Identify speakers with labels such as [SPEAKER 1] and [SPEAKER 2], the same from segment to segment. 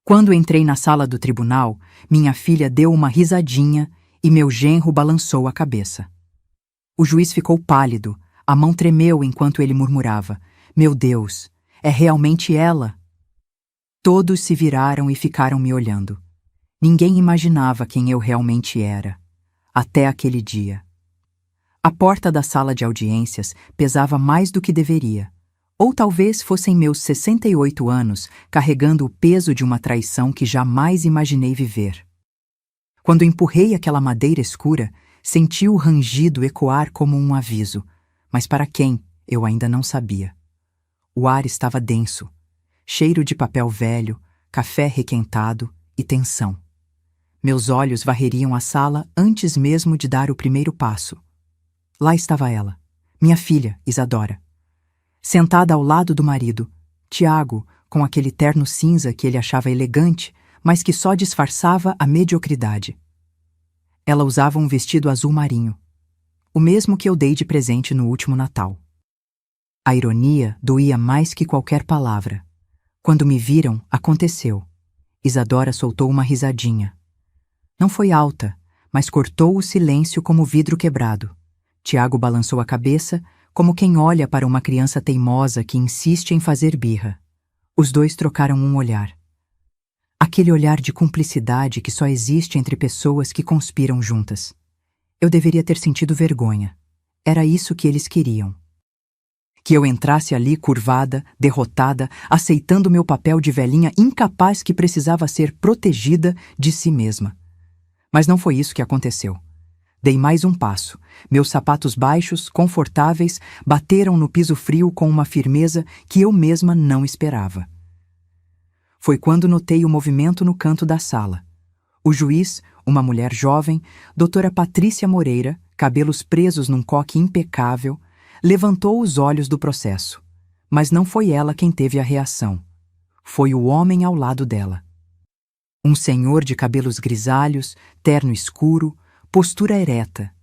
[SPEAKER 1] Quando entrei na sala do tribunal, minha filha deu uma risadinha e meu genro balançou a cabeça. O juiz ficou pálido, a mão tremeu enquanto ele murmurava: "Meu Deus, é realmente ela?" Todos se viraram e ficaram me olhando. Ninguém imaginava quem eu realmente era, até aquele dia. A porta da sala de audiências pesava mais do que deveria. Ou talvez fossem meus 68 anos carregando o peso de uma traição que jamais imaginei viver. Quando empurrei aquela madeira escura, senti o rangido ecoar como um aviso, mas para quem, eu ainda não sabia. O ar estava denso, cheiro de papel velho, café requentado e tensão. Meus olhos varreriam a sala antes mesmo de dar o primeiro passo. Lá estava ela, minha filha, Isadora. Sentada ao lado do marido, Tiago, com aquele terno cinza que ele achava elegante, mas que só disfarçava a mediocridade. Ela usava um vestido azul marinho, o mesmo que eu dei de presente no último Natal. A ironia doía mais que qualquer palavra. Quando me viram, aconteceu. Isadora soltou uma risadinha. Não foi alta, mas cortou o silêncio como vidro quebrado. Tiago balançou a cabeça, como quem olha para uma criança teimosa que insiste em fazer birra. Os dois trocaram um olhar. Aquele olhar de cumplicidade que só existe entre pessoas que conspiram juntas. Eu deveria ter sentido vergonha. Era isso que eles queriam. Que eu entrasse ali curvada, derrotada, aceitando meu papel de velhinha incapaz que precisava ser protegida de si mesma. Mas não foi isso que aconteceu. Dei mais um passo. Meus sapatos baixos, confortáveis, bateram no piso frio com uma firmeza que eu mesma não esperava. Foi quando notei o movimento no canto da sala. O juiz, uma mulher jovem, doutora Patrícia Moreira, cabelos presos num coque impecável, levantou os olhos do processo. Mas não foi ela quem teve a reação. Foi o homem ao lado dela. Um senhor de cabelos grisalhos, terno escuro, postura ereta.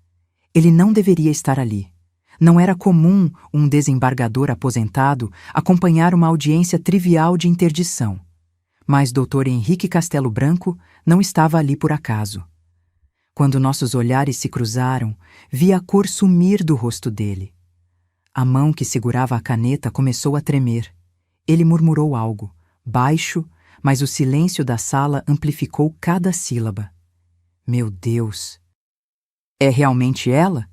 [SPEAKER 1] Ele não deveria estar ali. Não era comum um desembargador aposentado acompanhar uma audiência trivial de interdição. Mas Dr. Henrique Castelo Branco não estava ali por acaso. Quando nossos olhares se cruzaram, vi a cor sumir do rosto dele. A mão que segurava a caneta começou a tremer. Ele murmurou algo, baixo, mas o silêncio da sala amplificou cada sílaba. Meu Deus! É realmente ela?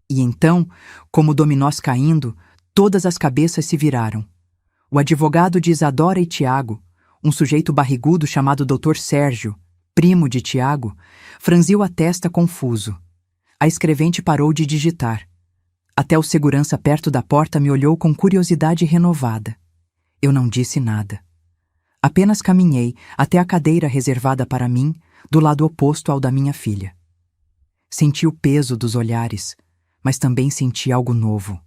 [SPEAKER 1] E então, como dominós caindo, todas as cabeças se viraram. O advogado de Isadora e Tiago, um sujeito barrigudo chamado Dr. Sérgio, primo de Tiago, franziu a testa confuso. A escrevente parou de digitar. Até o segurança perto da porta me olhou com curiosidade renovada. Eu não disse nada. Apenas caminhei até a cadeira reservada para mim, do lado oposto ao da minha filha. Senti o peso dos olhares, mas também senti algo novo: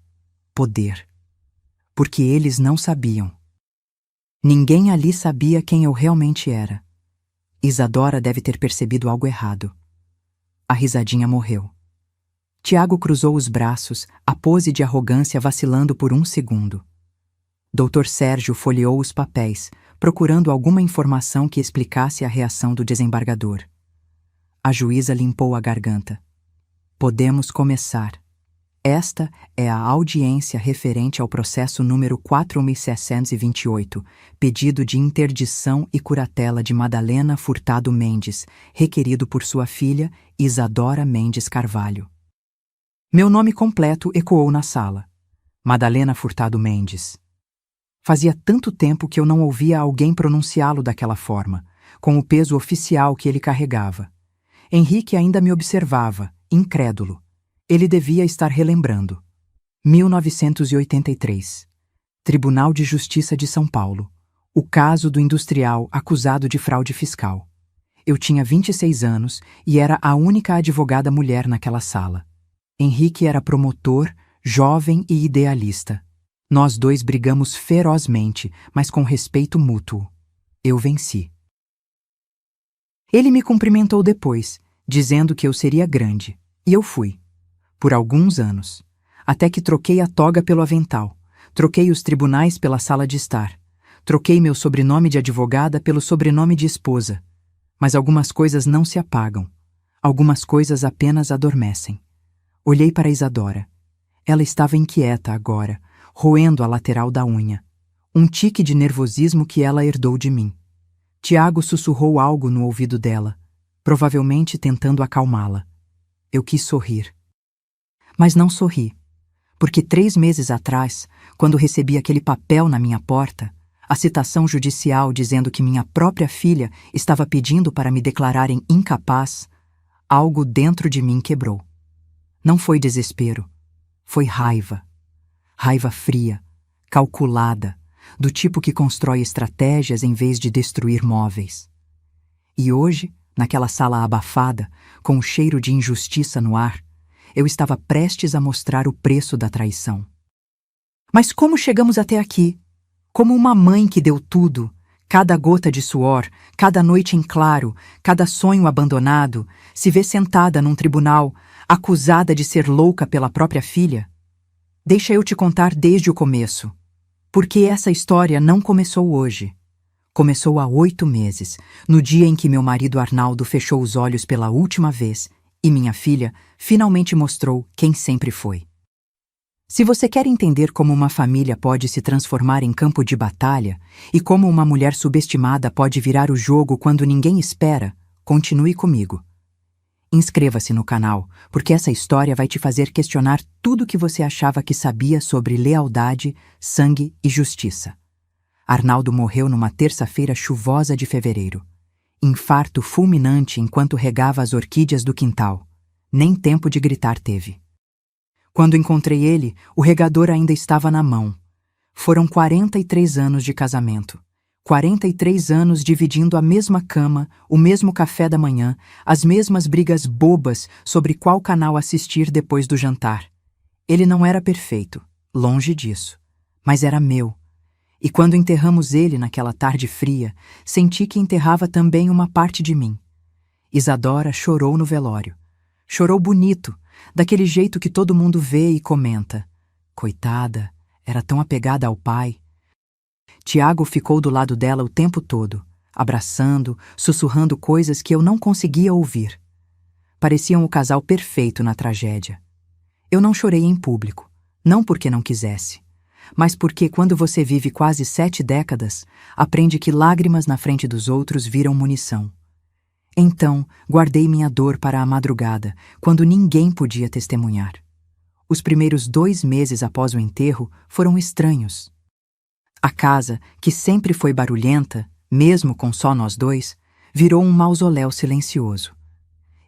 [SPEAKER 1] poder. Porque eles não sabiam. Ninguém ali sabia quem eu realmente era. Isadora deve ter percebido algo errado. A risadinha morreu. Tiago cruzou os braços, a pose de arrogância vacilando por um segundo. Dr. Sérgio folheou os papéis, procurando alguma informação que explicasse a reação do desembargador. A juíza limpou a garganta. Podemos começar. Esta é a audiência referente ao processo número 4.628, pedido de interdição e curatela de Madalena Furtado Mendes, requerido por sua filha, Isadora Mendes Carvalho. Meu nome completo ecoou na sala. Madalena Furtado Mendes. Fazia tanto tempo que eu não ouvia alguém pronunciá-lo daquela forma, com o peso oficial que ele carregava. Henrique ainda me observava, incrédulo. Ele devia estar relembrando. 1983. Tribunal de Justiça de São Paulo. O caso do industrial acusado de fraude fiscal. Eu tinha 26 anos e era a única advogada mulher naquela sala. Henrique era promotor, jovem e idealista. Nós dois brigamos ferozmente, mas com respeito mútuo. Eu venci. Ele me cumprimentou depois, dizendo que eu seria grande, e eu fui. Por alguns anos. Até que troquei a toga pelo avental, troquei os tribunais pela sala de estar, Troquei meu sobrenome de advogada pelo sobrenome de esposa. Mas algumas coisas não se apagam. Algumas coisas apenas adormecem. Olhei para Isadora. Ela estava inquieta agora, roendo a lateral da unha. Um tique de nervosismo que ela herdou de mim. Tiago sussurrou algo no ouvido dela, provavelmente tentando acalmá-la. Eu quis sorrir. Mas não sorri, porque 3 meses atrás, quando recebi aquele papel na minha porta, a citação judicial dizendo que minha própria filha estava pedindo para me declararem incapaz, algo dentro de mim quebrou. Não foi desespero, foi raiva. Raiva fria, calculada, do tipo que constrói estratégias em vez de destruir móveis. E hoje, naquela sala abafada, com o cheiro de injustiça no ar, eu estava prestes a mostrar o preço da traição. Mas como chegamos até aqui? Como uma mãe que deu tudo, cada gota de suor, cada noite em claro, cada sonho abandonado, se vê sentada num tribunal, acusada de ser louca pela própria filha? Deixa eu te contar desde o começo. Porque essa história não começou hoje. Começou há 8 meses, no dia em que meu marido Arnaldo fechou os olhos pela última vez e minha filha finalmente mostrou quem sempre foi. Se você quer entender como uma família pode se transformar em campo de batalha e como uma mulher subestimada pode virar o jogo quando ninguém espera, continue comigo. Inscreva-se no canal, porque essa história vai te fazer questionar tudo o que você achava que sabia sobre lealdade, sangue e justiça. Arnaldo morreu numa terça-feira chuvosa de fevereiro. Infarto fulminante enquanto regava as orquídeas do quintal. Nem tempo de gritar teve. Quando encontrei ele, o regador ainda estava na mão. Foram 43 anos de casamento. 43 anos dividindo a mesma cama, o mesmo café da manhã, as mesmas brigas bobas sobre qual canal assistir depois do jantar. Ele não era perfeito, longe disso, mas era meu. E quando enterramos ele naquela tarde fria, senti que enterrava também uma parte de mim. Isadora chorou no velório. Chorou bonito, daquele jeito que todo mundo vê e comenta. Coitada, era tão apegada ao pai. Tiago ficou do lado dela o tempo todo, abraçando, sussurrando coisas que eu não conseguia ouvir. Pareciam o casal perfeito na tragédia. Eu não chorei em público, não porque não quisesse, mas porque quando você vive quase 7 décadas, aprende que lágrimas na frente dos outros viram munição. Então, guardei minha dor para a madrugada, quando ninguém podia testemunhar. Os primeiros 2 meses após o enterro foram estranhos. A casa, que sempre foi barulhenta, mesmo com só nós dois, virou um mausoléu silencioso.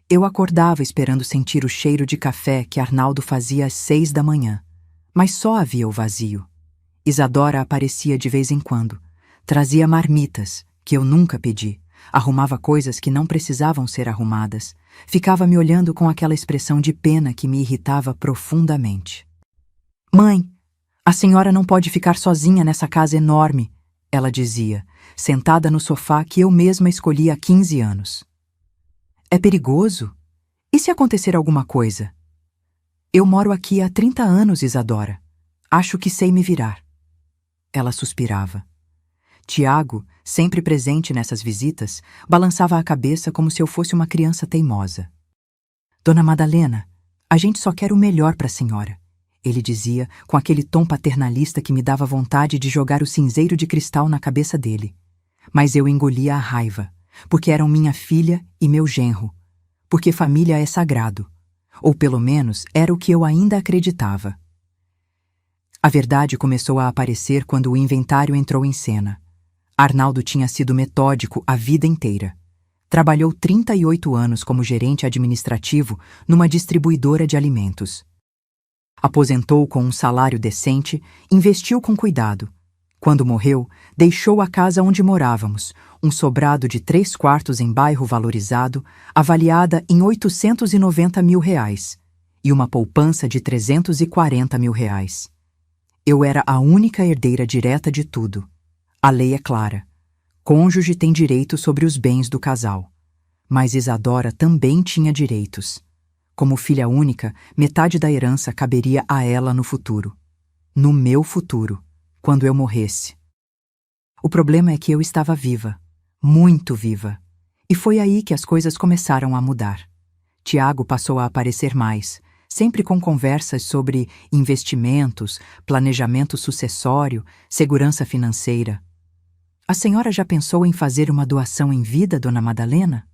[SPEAKER 1] Eu acordava esperando sentir o cheiro de café que Arnaldo fazia às 6 da manhã, mas só havia o vazio. Isadora aparecia de vez em quando, trazia marmitas, que eu nunca pedi, arrumava coisas que não precisavam ser arrumadas, ficava me olhando com aquela expressão de pena que me irritava profundamente. "Mãe, a senhora não pode ficar sozinha nessa casa enorme", ela dizia, sentada no sofá que eu mesma escolhi há 15 anos. "É perigoso? E se acontecer alguma coisa?" "Eu moro aqui há 30 anos, Isadora. Acho que sei me virar." Ela suspirava. Tiago, sempre presente nessas visitas, balançava a cabeça como se eu fosse uma criança teimosa. "Dona Madalena, a gente só quer o melhor para a senhora", ele dizia com aquele tom paternalista que me dava vontade de jogar o cinzeiro de cristal na cabeça dele. Mas eu engolia a raiva, porque eram minha filha e meu genro, porque família é sagrado, ou pelo menos era o que eu ainda acreditava. A verdade começou a aparecer quando o inventário entrou em cena. Arnaldo tinha sido metódico a vida inteira. Trabalhou 38 anos como gerente administrativo numa distribuidora de alimentos. Aposentou com um salário decente, investiu com cuidado. Quando morreu, deixou a casa onde morávamos, um sobrado de 3 quartos em bairro valorizado, avaliada em R$890 mil, e uma poupança de R$340 mil. Eu era a única herdeira direta de tudo. A lei é clara. Cônjuge tem direito sobre os bens do casal. Mas Isadora também tinha direitos. Como filha única, metade da herança caberia a ela no futuro. No meu futuro, quando eu morresse. O problema é que eu estava viva, muito viva. E foi aí que as coisas começaram a mudar. Tiago passou a aparecer mais, sempre com conversas sobre investimentos, planejamento sucessório, segurança financeira. A senhora já pensou em fazer uma doação em vida, dona Madalena?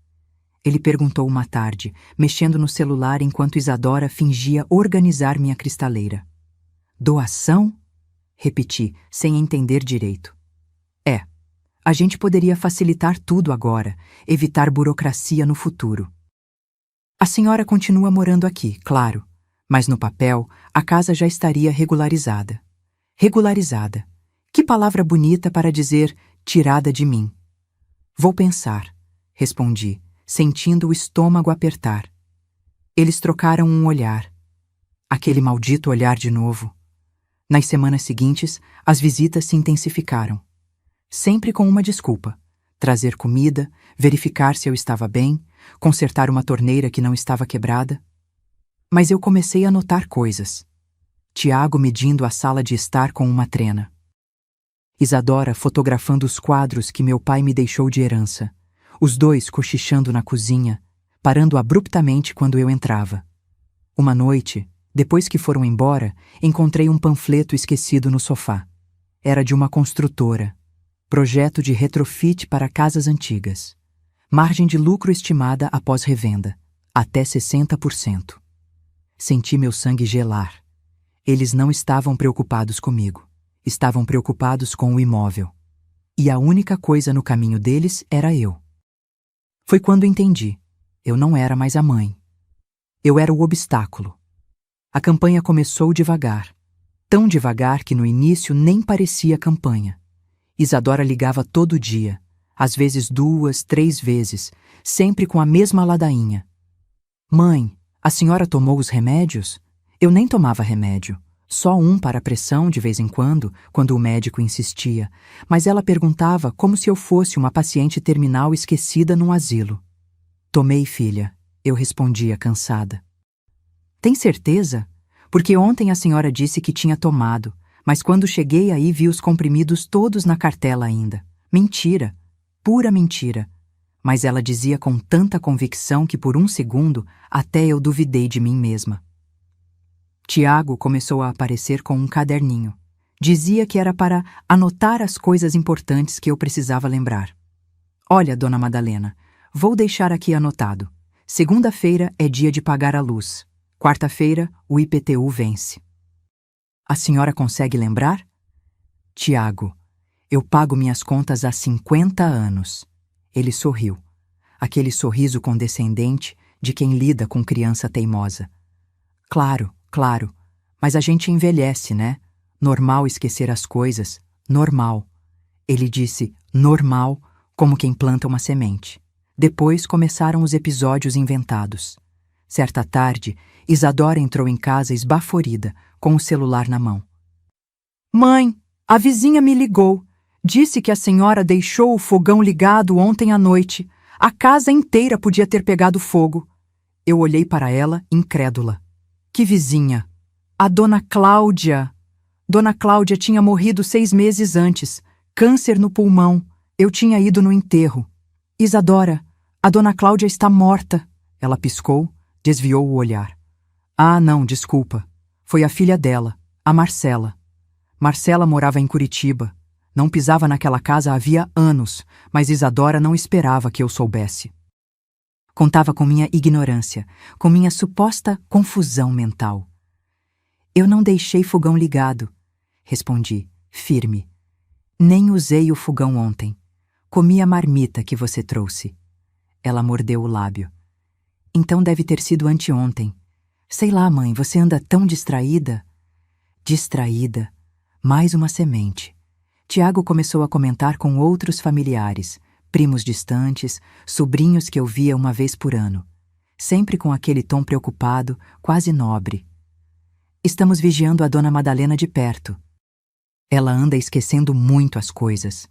[SPEAKER 1] Ele perguntou uma tarde, mexendo no celular enquanto Isadora fingia organizar minha cristaleira. Doação? Repeti, sem entender direito. É. A gente poderia facilitar tudo agora, evitar burocracia no futuro. A senhora continua morando aqui, claro, mas no papel a casa já estaria regularizada. Regularizada. Que palavra bonita para dizer tirada de mim. Vou pensar, respondi, sentindo o estômago apertar. Eles trocaram um olhar. Aquele maldito olhar de novo. Nas semanas seguintes, as visitas se intensificaram. Sempre com uma desculpa: trazer comida, verificar se eu estava bem, consertar uma torneira que não estava quebrada. Mas eu comecei a notar coisas. Tiago medindo a sala de estar com uma trena. Isadora fotografando os quadros que meu pai me deixou de herança. Os dois cochichando na cozinha, parando abruptamente quando eu entrava. Uma noite, depois que foram embora, encontrei um panfleto esquecido no sofá. Era de uma construtora. Projeto de retrofit para casas antigas. Margem de lucro estimada após revenda, até 60%. Senti meu sangue gelar. Eles não estavam preocupados comigo. Estavam preocupados com o imóvel. E a única coisa no caminho deles era eu. Foi quando entendi. Eu não era mais a mãe. Eu era o obstáculo. A campanha começou devagar. Tão devagar que no início nem parecia campanha. Isadora ligava todo dia, às vezes 2, 3 vezes, sempre com a mesma ladainha. Mãe, a senhora tomou os remédios? Eu nem tomava remédio. Só um para a pressão de vez em quando o médico insistia, mas ela perguntava como se eu fosse uma paciente terminal esquecida num asilo. Tomei, filha, eu respondia cansada. Tem certeza? Porque ontem a senhora disse que tinha tomado, mas quando cheguei aí vi os comprimidos todos na cartela ainda. Mentira, pura mentira. Mas ela dizia com tanta convicção que por um segundo até eu duvidei de mim mesma. Tiago começou a aparecer com um caderninho. Dizia que era para anotar as coisas importantes que eu precisava lembrar. Olha, dona Madalena, vou deixar aqui anotado. Segunda-feira é dia de pagar a luz. Quarta-feira, o IPTU vence. A senhora consegue lembrar? Tiago, eu pago minhas contas há 50 anos. Ele sorriu. Aquele sorriso condescendente de quem lida com criança teimosa. Claro, mas a gente envelhece, né? Normal esquecer as coisas, normal. Ele disse normal, como quem planta uma semente. Depois começaram os episódios inventados. Certa tarde, Isadora entrou em casa esbaforida, com o celular na mão. Mãe, a vizinha me ligou. Disse que a senhora deixou o fogão ligado ontem à noite. A casa inteira podia ter pegado fogo. Eu olhei para ela, incrédula. Que vizinha? A dona Cláudia. Dona Cláudia tinha morrido 6 meses antes. Câncer no pulmão. Eu tinha ido no enterro. Isadora, a dona Cláudia está morta. Ela piscou, desviou o olhar. Ah, não, desculpa. Foi a filha dela, a Marcela. Marcela morava em Curitiba. Não pisava naquela casa havia anos, mas Isadora não esperava que eu soubesse. Contava com minha ignorância, com minha suposta confusão mental. Eu não deixei fogão ligado, respondi, firme. Nem usei o fogão ontem. Comi a marmita que você trouxe. Ela mordeu o lábio. Então deve ter sido anteontem. Sei lá, mãe, você anda tão distraída. Distraída. Mais uma semente. Tiago começou a comentar com outros familiares, primos distantes, sobrinhos que eu via uma vez por ano. Sempre com aquele tom preocupado, quase nobre. Estamos vigiando a dona Madalena de perto. Ela anda esquecendo muito as coisas.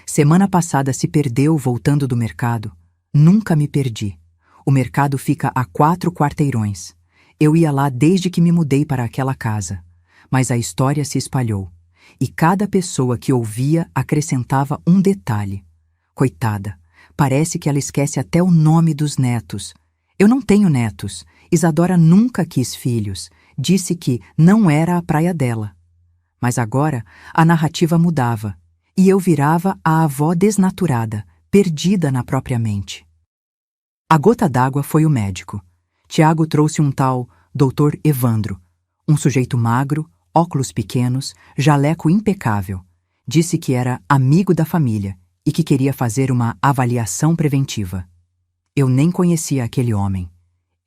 [SPEAKER 1] Semana passada se perdeu voltando do mercado. Nunca me perdi. O mercado fica a 4 quarteirões. Eu ia lá desde que me mudei para aquela casa. Mas a história se espalhou. e cada pessoa que ouvia acrescentava um detalhe. Coitada, parece que ela esquece até o nome dos netos. Eu não tenho netos. Isadora nunca quis filhos. Disse que não era a praia dela. Mas agora a narrativa mudava, e eu virava a avó desnaturada, perdida na própria mente. A gota d'água foi o médico. Tiago trouxe um tal Dr. Evandro, um sujeito magro, óculos pequenos, jaleco impecável. Disse que era amigo da família e que queria fazer uma avaliação preventiva. Eu nem conhecia aquele homem.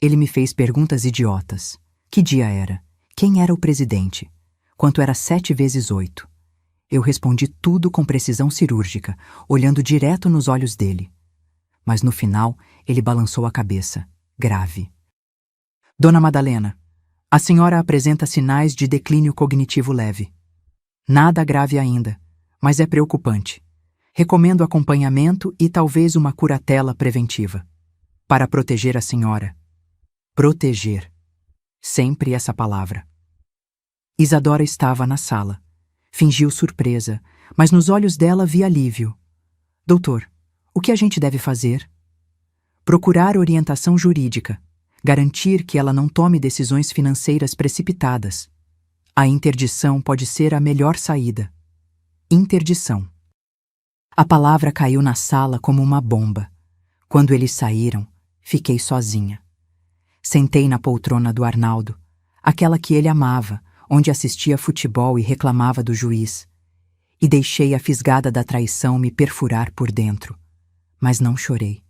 [SPEAKER 1] Ele me fez perguntas idiotas. Que dia era? Quem era o presidente? Quanto era 7 vezes 8? Eu respondi tudo com precisão cirúrgica, olhando direto nos olhos dele. Mas no final, ele balançou a cabeça, grave. Dona Madalena, a senhora apresenta sinais de declínio cognitivo leve. Nada grave ainda, mas é preocupante. Recomendo acompanhamento e talvez uma curatela preventiva. Para proteger a senhora. Proteger. Sempre essa palavra. Isadora estava na sala. Fingiu surpresa, mas nos olhos dela vi alívio. Doutor, o que a gente deve fazer? Procurar orientação jurídica. Garantir que ela não tome decisões financeiras precipitadas. A interdição pode ser a melhor saída. Interdição. A palavra caiu na sala como uma bomba. Quando eles saíram, fiquei sozinha. Sentei na poltrona do Arnaldo, aquela que ele amava, onde assistia futebol e reclamava do juiz, e deixei a fisgada da traição me perfurar por dentro. Mas não chorei,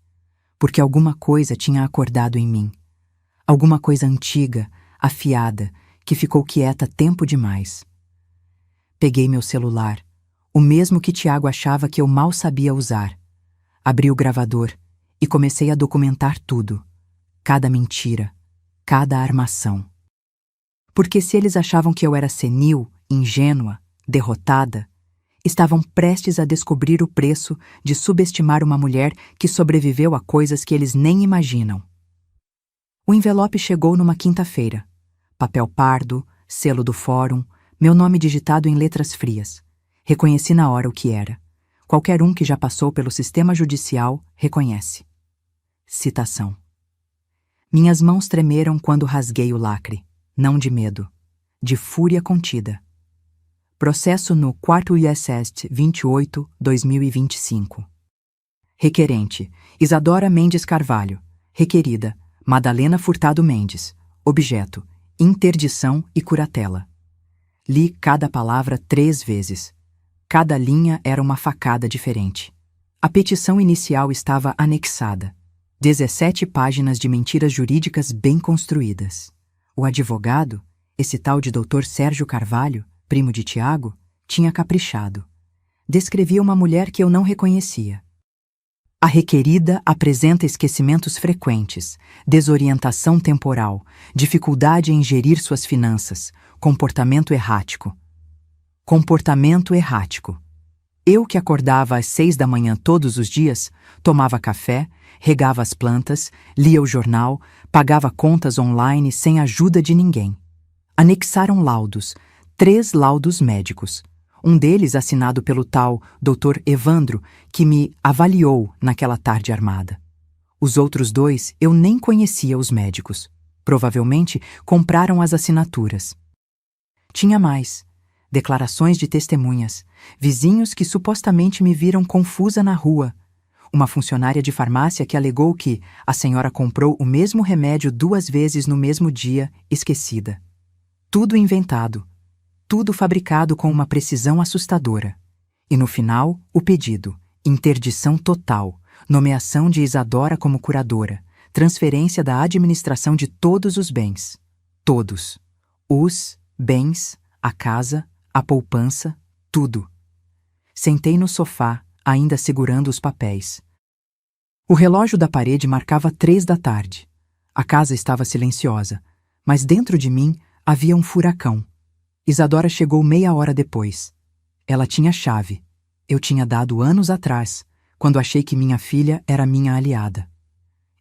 [SPEAKER 1] porque alguma coisa tinha acordado em mim. Alguma coisa antiga, afiada, que ficou quieta tempo demais. Peguei meu celular, o mesmo que Tiago achava que eu mal sabia usar. Abri o gravador e comecei a documentar tudo. Cada mentira, cada armação. Porque se eles achavam que eu era senil, ingênua, derrotada, estavam prestes a descobrir o preço de subestimar uma mulher que sobreviveu a coisas que eles nem imaginam. O envelope chegou numa quinta-feira. Papel pardo, selo do fórum, meu nome digitado em letras frias. Reconheci na hora o que era. Qualquer um que já passou pelo sistema judicial reconhece. Citação. Minhas mãos tremeram quando rasguei o lacre, não de medo, de fúria contida. Processo no 4º ISST 28/2025. Requerente: Isadora Mendes Carvalho. Requerida: Madalena Furtado Mendes. Objeto: interdição e curatela. Li cada palavra 3 vezes. Cada linha era uma facada diferente. A petição inicial estava anexada. 17 páginas de mentiras jurídicas bem construídas. O advogado, esse tal de Dr. Sérgio Carvalho, primo de Tiago, tinha caprichado. Descrevia uma mulher que eu não reconhecia. A requerida apresenta esquecimentos frequentes, desorientação temporal, dificuldade em gerir suas finanças, comportamento errático. Comportamento errático. Eu que acordava às 6 da manhã todos os dias, tomava café, regava as plantas, lia o jornal, pagava contas online sem ajuda de ninguém. Anexaram laudos, 3 laudos médicos. Um deles assinado pelo tal Dr. Evandro, que me avaliou naquela tarde armada. Os outros 2 eu nem conhecia os médicos. Provavelmente compraram as assinaturas. Tinha mais. Declarações de testemunhas, vizinhos que supostamente me viram confusa na rua, uma funcionária de farmácia que alegou que a senhora comprou o mesmo remédio 2 vezes no mesmo dia, esquecida. Tudo inventado, tudo fabricado com uma precisão assustadora. E no final, o pedido: interdição total, nomeação de Isadora como curadora, transferência da administração de todos os bens. Todos. Os bens, a casa, a poupança, tudo. Sentei no sofá, ainda segurando os papéis. O relógio da parede marcava 3 da tarde. A casa estava silenciosa, mas dentro de mim havia um furacão. Isadora chegou meia hora depois. Ela tinha chave. Eu tinha dado anos atrás, quando achei que minha filha era minha aliada.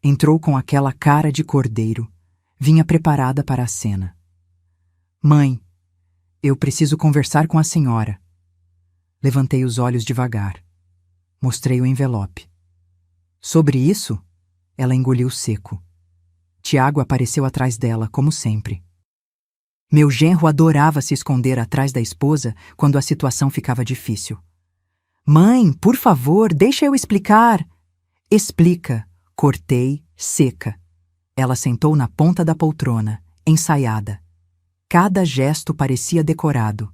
[SPEAKER 1] Entrou com aquela cara de cordeiro. Vinha preparada para a cena. Mãe, eu preciso conversar com a senhora. Levantei os olhos devagar. Mostrei o envelope. Sobre isso, ela engoliu seco. Tiago apareceu atrás dela, como sempre. Meu genro adorava se esconder atrás da esposa quando a situação ficava difícil. Mãe, por favor, deixa eu explicar. Explica. Cortei, seca. Ela sentou na ponta da poltrona, ensaiada. Cada gesto parecia decorado.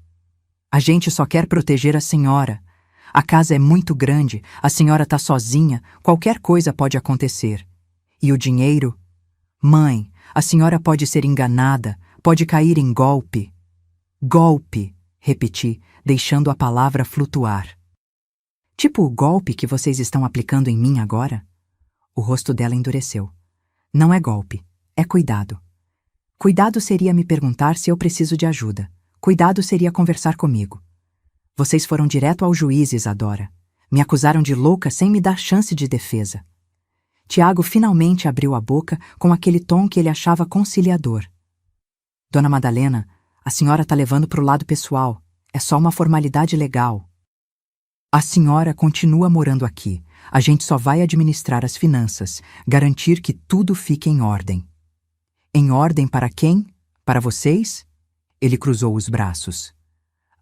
[SPEAKER 1] A gente só quer proteger a senhora. A casa é muito grande, a senhora tá sozinha, qualquer coisa pode acontecer. E o dinheiro? Mãe, a senhora pode ser enganada, pode cair em golpe. Golpe, repeti, deixando a palavra flutuar. Tipo o golpe que vocês estão aplicando em mim agora? O rosto dela endureceu. Não é golpe, é cuidado. Cuidado seria me perguntar se eu preciso de ajuda. Cuidado seria conversar comigo. Vocês foram direto ao juiz, Isadora. Me acusaram de louca sem me dar chance de defesa. Tiago finalmente abriu a boca com aquele tom que ele achava conciliador. Dona Madalena, a senhora tá levando pro lado pessoal. É só uma formalidade legal. A senhora continua morando aqui. A gente só vai administrar as finanças, garantir que tudo fique em ordem. Em ordem para quem? Para vocês? Ele cruzou os braços.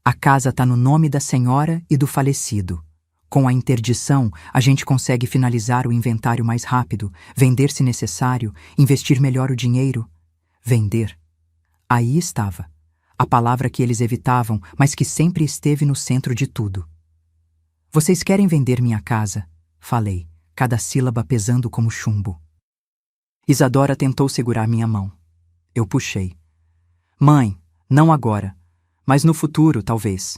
[SPEAKER 1] A casa tá no nome da senhora e do falecido. Com a interdição, a gente consegue finalizar o inventário mais rápido, vender se necessário, investir melhor o dinheiro. Vender. Aí estava. A palavra que eles evitavam, mas que sempre esteve no centro de tudo. Vocês querem vender minha casa? Falei, cada sílaba pesando como chumbo. Isadora tentou segurar minha mão. Eu puxei. Mãe, não agora, mas no futuro, talvez.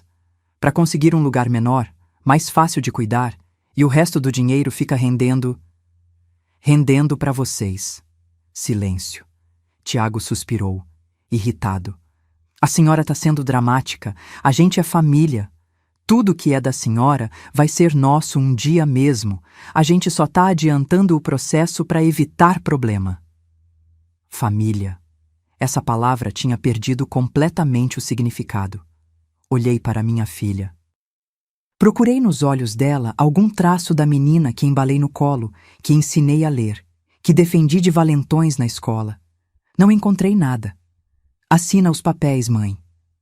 [SPEAKER 1] Para conseguir um lugar menor, mais fácil de cuidar, e o resto do dinheiro fica rendendo para vocês. Silêncio. Tiago suspirou, irritado. A senhora está sendo dramática. A gente é família. Tudo que é da senhora vai ser nosso um dia mesmo. A gente só está adiantando o processo para evitar problema. Família. Essa palavra tinha perdido completamente o significado. Olhei para minha filha. Procurei nos olhos dela algum traço da menina que embalei no colo, que ensinei a ler, que defendi de valentões na escola. Não encontrei nada. Assina os papéis, mãe,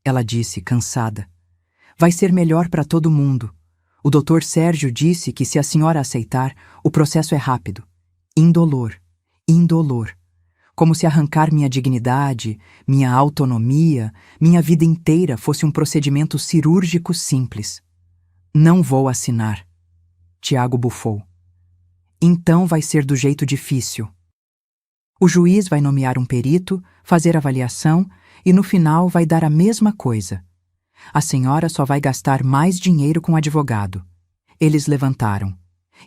[SPEAKER 1] ela disse, cansada. Vai ser melhor para todo mundo. O Dr. Sérgio disse que se a senhora aceitar, o processo é rápido. Indolor. Indolor. Como se arrancar minha dignidade, minha autonomia, minha vida inteira fosse um procedimento cirúrgico simples. Não vou assinar. Tiago bufou. Então vai ser do jeito difícil. O juiz vai nomear um perito, fazer avaliação e no final vai dar a mesma coisa. A senhora só vai gastar mais dinheiro com o advogado. Eles levantaram.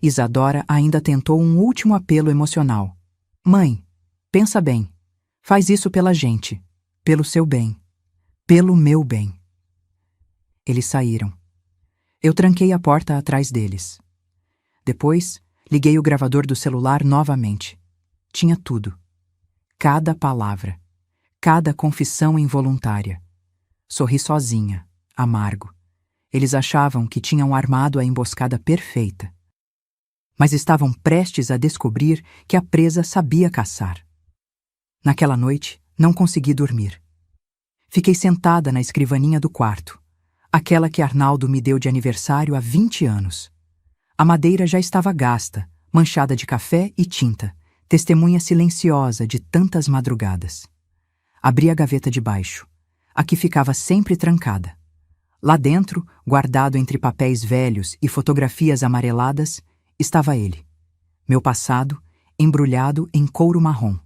[SPEAKER 1] Isadora ainda tentou um último apelo emocional. Mãe, pensa bem. Faz isso pela gente. Pelo seu bem. Pelo meu bem. Eles saíram. Eu tranquei a porta atrás deles. Depois, liguei o gravador do celular novamente. Tinha tudo. Cada palavra. Cada confissão involuntária. Sorri sozinha, amargo. Eles achavam que tinham armado a emboscada perfeita. Mas estavam prestes a descobrir que a presa sabia caçar. Naquela noite, não consegui dormir. Fiquei sentada na escrivaninha do quarto, aquela que Arnaldo me deu de aniversário há 20 anos. A madeira já estava gasta, manchada de café e tinta, testemunha silenciosa de tantas madrugadas. Abri a gaveta de baixo, a que ficava sempre trancada. Lá dentro, guardado entre papéis velhos e fotografias amareladas, estava ele, meu passado, embrulhado em couro marrom.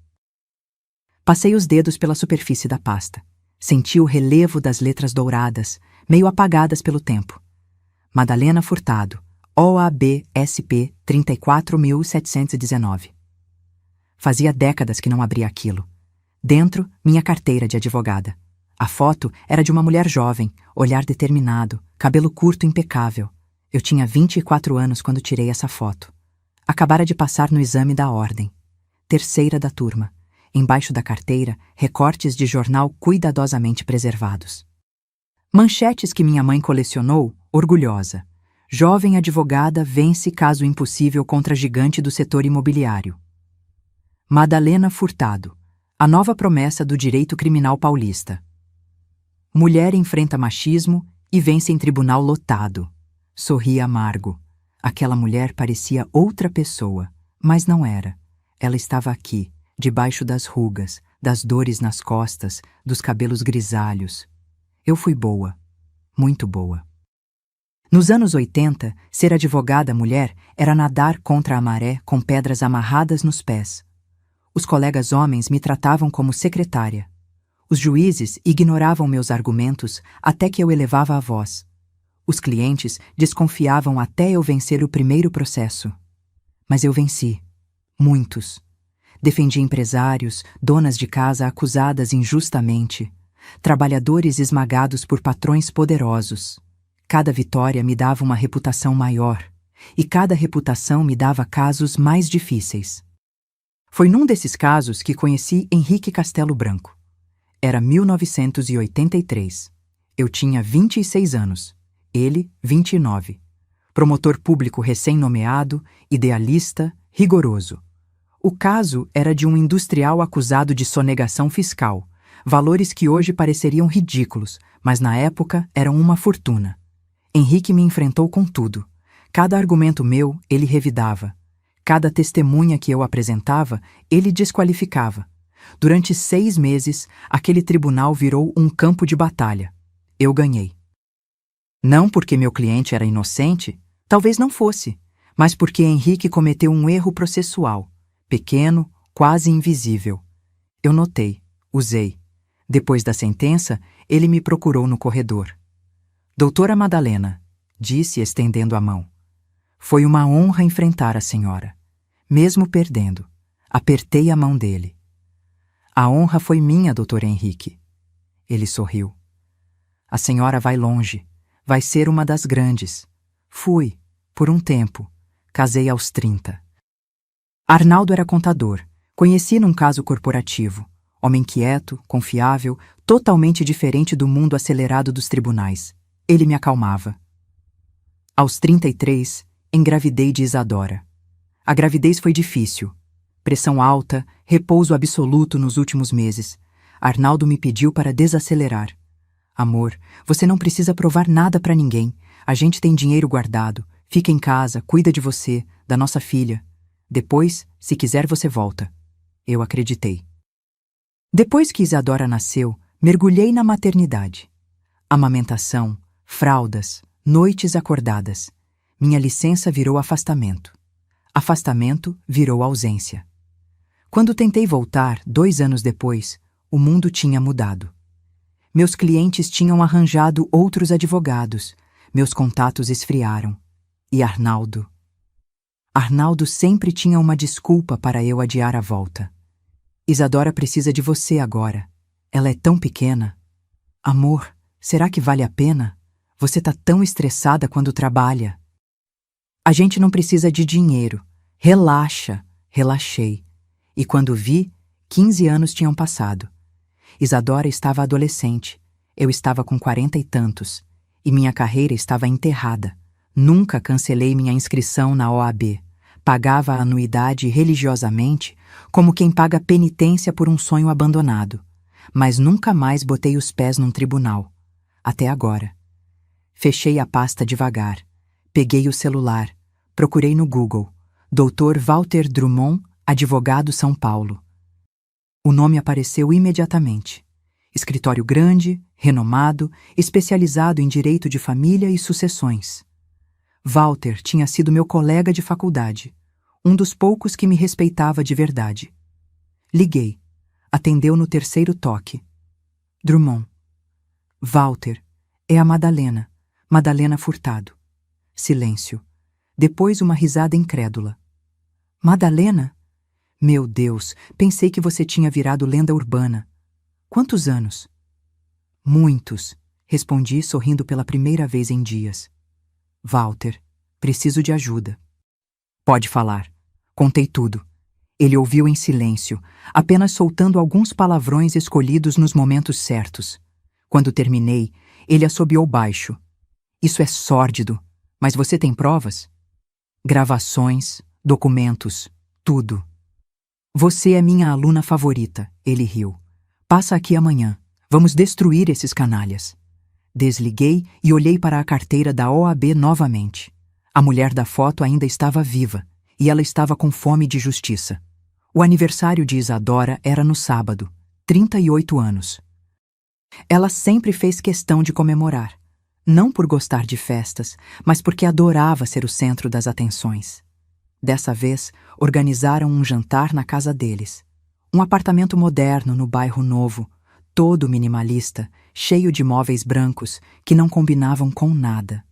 [SPEAKER 1] Passei os dedos pela superfície da pasta. Senti o relevo das letras douradas, meio apagadas pelo tempo. Madalena Furtado, OAB SP 34.719. Fazia décadas que não abria aquilo. Dentro, minha carteira de advogada. A foto era de uma mulher jovem, olhar determinado, cabelo curto impecável. Eu tinha 24 anos quando tirei essa foto. Acabara de passar no exame da ordem. Terceira da turma. Embaixo da carteira, recortes de jornal cuidadosamente preservados. Manchetes que minha mãe colecionou, orgulhosa. Jovem advogada vence caso impossível contra gigante do setor imobiliário. Madalena Furtado, a nova promessa do direito criminal paulista. Mulher enfrenta machismo e vence em tribunal lotado. Sorri amargo. Aquela mulher parecia outra pessoa, mas não era. Ela estava aqui, debaixo das rugas, das dores nas costas, dos cabelos grisalhos. Eu fui boa, muito boa. Nos anos 80, ser advogada mulher era nadar contra a maré com pedras amarradas nos pés. Os colegas homens me tratavam como secretária. Os juízes ignoravam meus argumentos até que eu elevava a voz. Os clientes desconfiavam até eu vencer o primeiro processo. Mas eu venci. Muitos. Defendi empresários, donas de casa acusadas injustamente, trabalhadores esmagados por patrões poderosos. Cada vitória me dava uma reputação maior, e cada reputação me dava casos mais difíceis. Foi num desses casos que conheci Henrique Castelo Branco. Era 1983. Eu tinha 26 anos. Ele, 29. Promotor público recém-nomeado, idealista, rigoroso. O caso era de um industrial acusado de sonegação fiscal, valores que hoje pareceriam ridículos, mas na época eram uma fortuna. Henrique me enfrentou com tudo. Cada argumento meu, ele revidava. Cada testemunha que eu apresentava, ele desqualificava. Durante 6 meses, aquele tribunal virou um campo de batalha. Eu ganhei. Não porque meu cliente era inocente, talvez não fosse, mas porque Henrique cometeu um erro processual, pequeno, quase invisível. Eu notei, usei. Depois da sentença, ele me procurou no corredor. Doutora Madalena, disse estendendo a mão. Foi uma honra enfrentar a senhora. Mesmo perdendo, apertei a mão dele. A honra foi minha, doutor Henrique. Ele sorriu. A senhora vai longe. Vai ser uma das grandes. Fui, por um tempo. Casei aos 30. Arnaldo era contador. Conheci num caso corporativo. Homem quieto, confiável, totalmente diferente do mundo acelerado dos tribunais. Ele me acalmava. Aos 33, engravidei de Isadora. A gravidez foi difícil. Pressão alta, repouso absoluto nos últimos meses. Arnaldo me pediu para desacelerar. Amor, você não precisa provar nada para ninguém. A gente tem dinheiro guardado. Fica em casa, cuida de você, da nossa filha. Depois, se quiser, você volta. Eu acreditei. Depois que Isadora nasceu, mergulhei na maternidade. Amamentação, fraldas, noites acordadas. Minha licença virou afastamento. Afastamento virou ausência. Quando tentei voltar, 2 anos depois, o mundo tinha mudado. Meus clientes tinham arranjado outros advogados, meus contatos esfriaram. E Arnaldo? Arnaldo sempre tinha uma desculpa para eu adiar a volta. Isadora precisa de você agora. Ela é tão pequena. Amor, será que vale a pena? Você tá tão estressada quando trabalha. A gente não precisa de dinheiro. Relaxa. Relaxei. E quando vi, 15 anos tinham passado. Isadora estava adolescente. Eu estava com 40 e tantos. E minha carreira estava enterrada. Nunca cancelei minha inscrição na OAB. Pagava a anuidade religiosamente, como quem paga penitência por um sonho abandonado. Mas nunca mais botei os pés num tribunal. Até agora. Fechei a pasta devagar. Peguei o celular. Procurei no Google. Dr. Walter Drummond, advogado São Paulo. O nome apareceu imediatamente. Escritório grande, renomado, especializado em direito de família e sucessões. Walter tinha sido meu colega de faculdade, um dos poucos que me respeitava de verdade. Liguei. Atendeu no 3º toque. Drummond. Walter, é a Madalena. Madalena Furtado. Silêncio. Depois uma risada incrédula. Madalena? Meu Deus, pensei que você tinha virado lenda urbana. Quantos anos? Muitos, respondi sorrindo pela primeira vez em dias. Walter, preciso de ajuda. Pode falar. Contei tudo. Ele ouviu em silêncio, apenas soltando alguns palavrões escolhidos nos momentos certos. Quando terminei, ele assobiou baixo. Isso é sórdido. Mas você tem provas? Gravações, documentos, tudo. Você é minha aluna favorita, ele riu. Passa aqui amanhã. Vamos destruir esses canalhas. Desliguei e olhei para a carteira da OAB novamente. A mulher da foto ainda estava viva, e ela estava com fome de justiça. O aniversário de Isadora era no sábado, 38 anos. Ela sempre fez questão de comemorar, não por gostar de festas, mas porque adorava ser o centro das atenções. Dessa vez, organizaram um jantar na casa deles. Um apartamento moderno no bairro Novo, todo minimalista, cheio de móveis brancos que não combinavam com nada.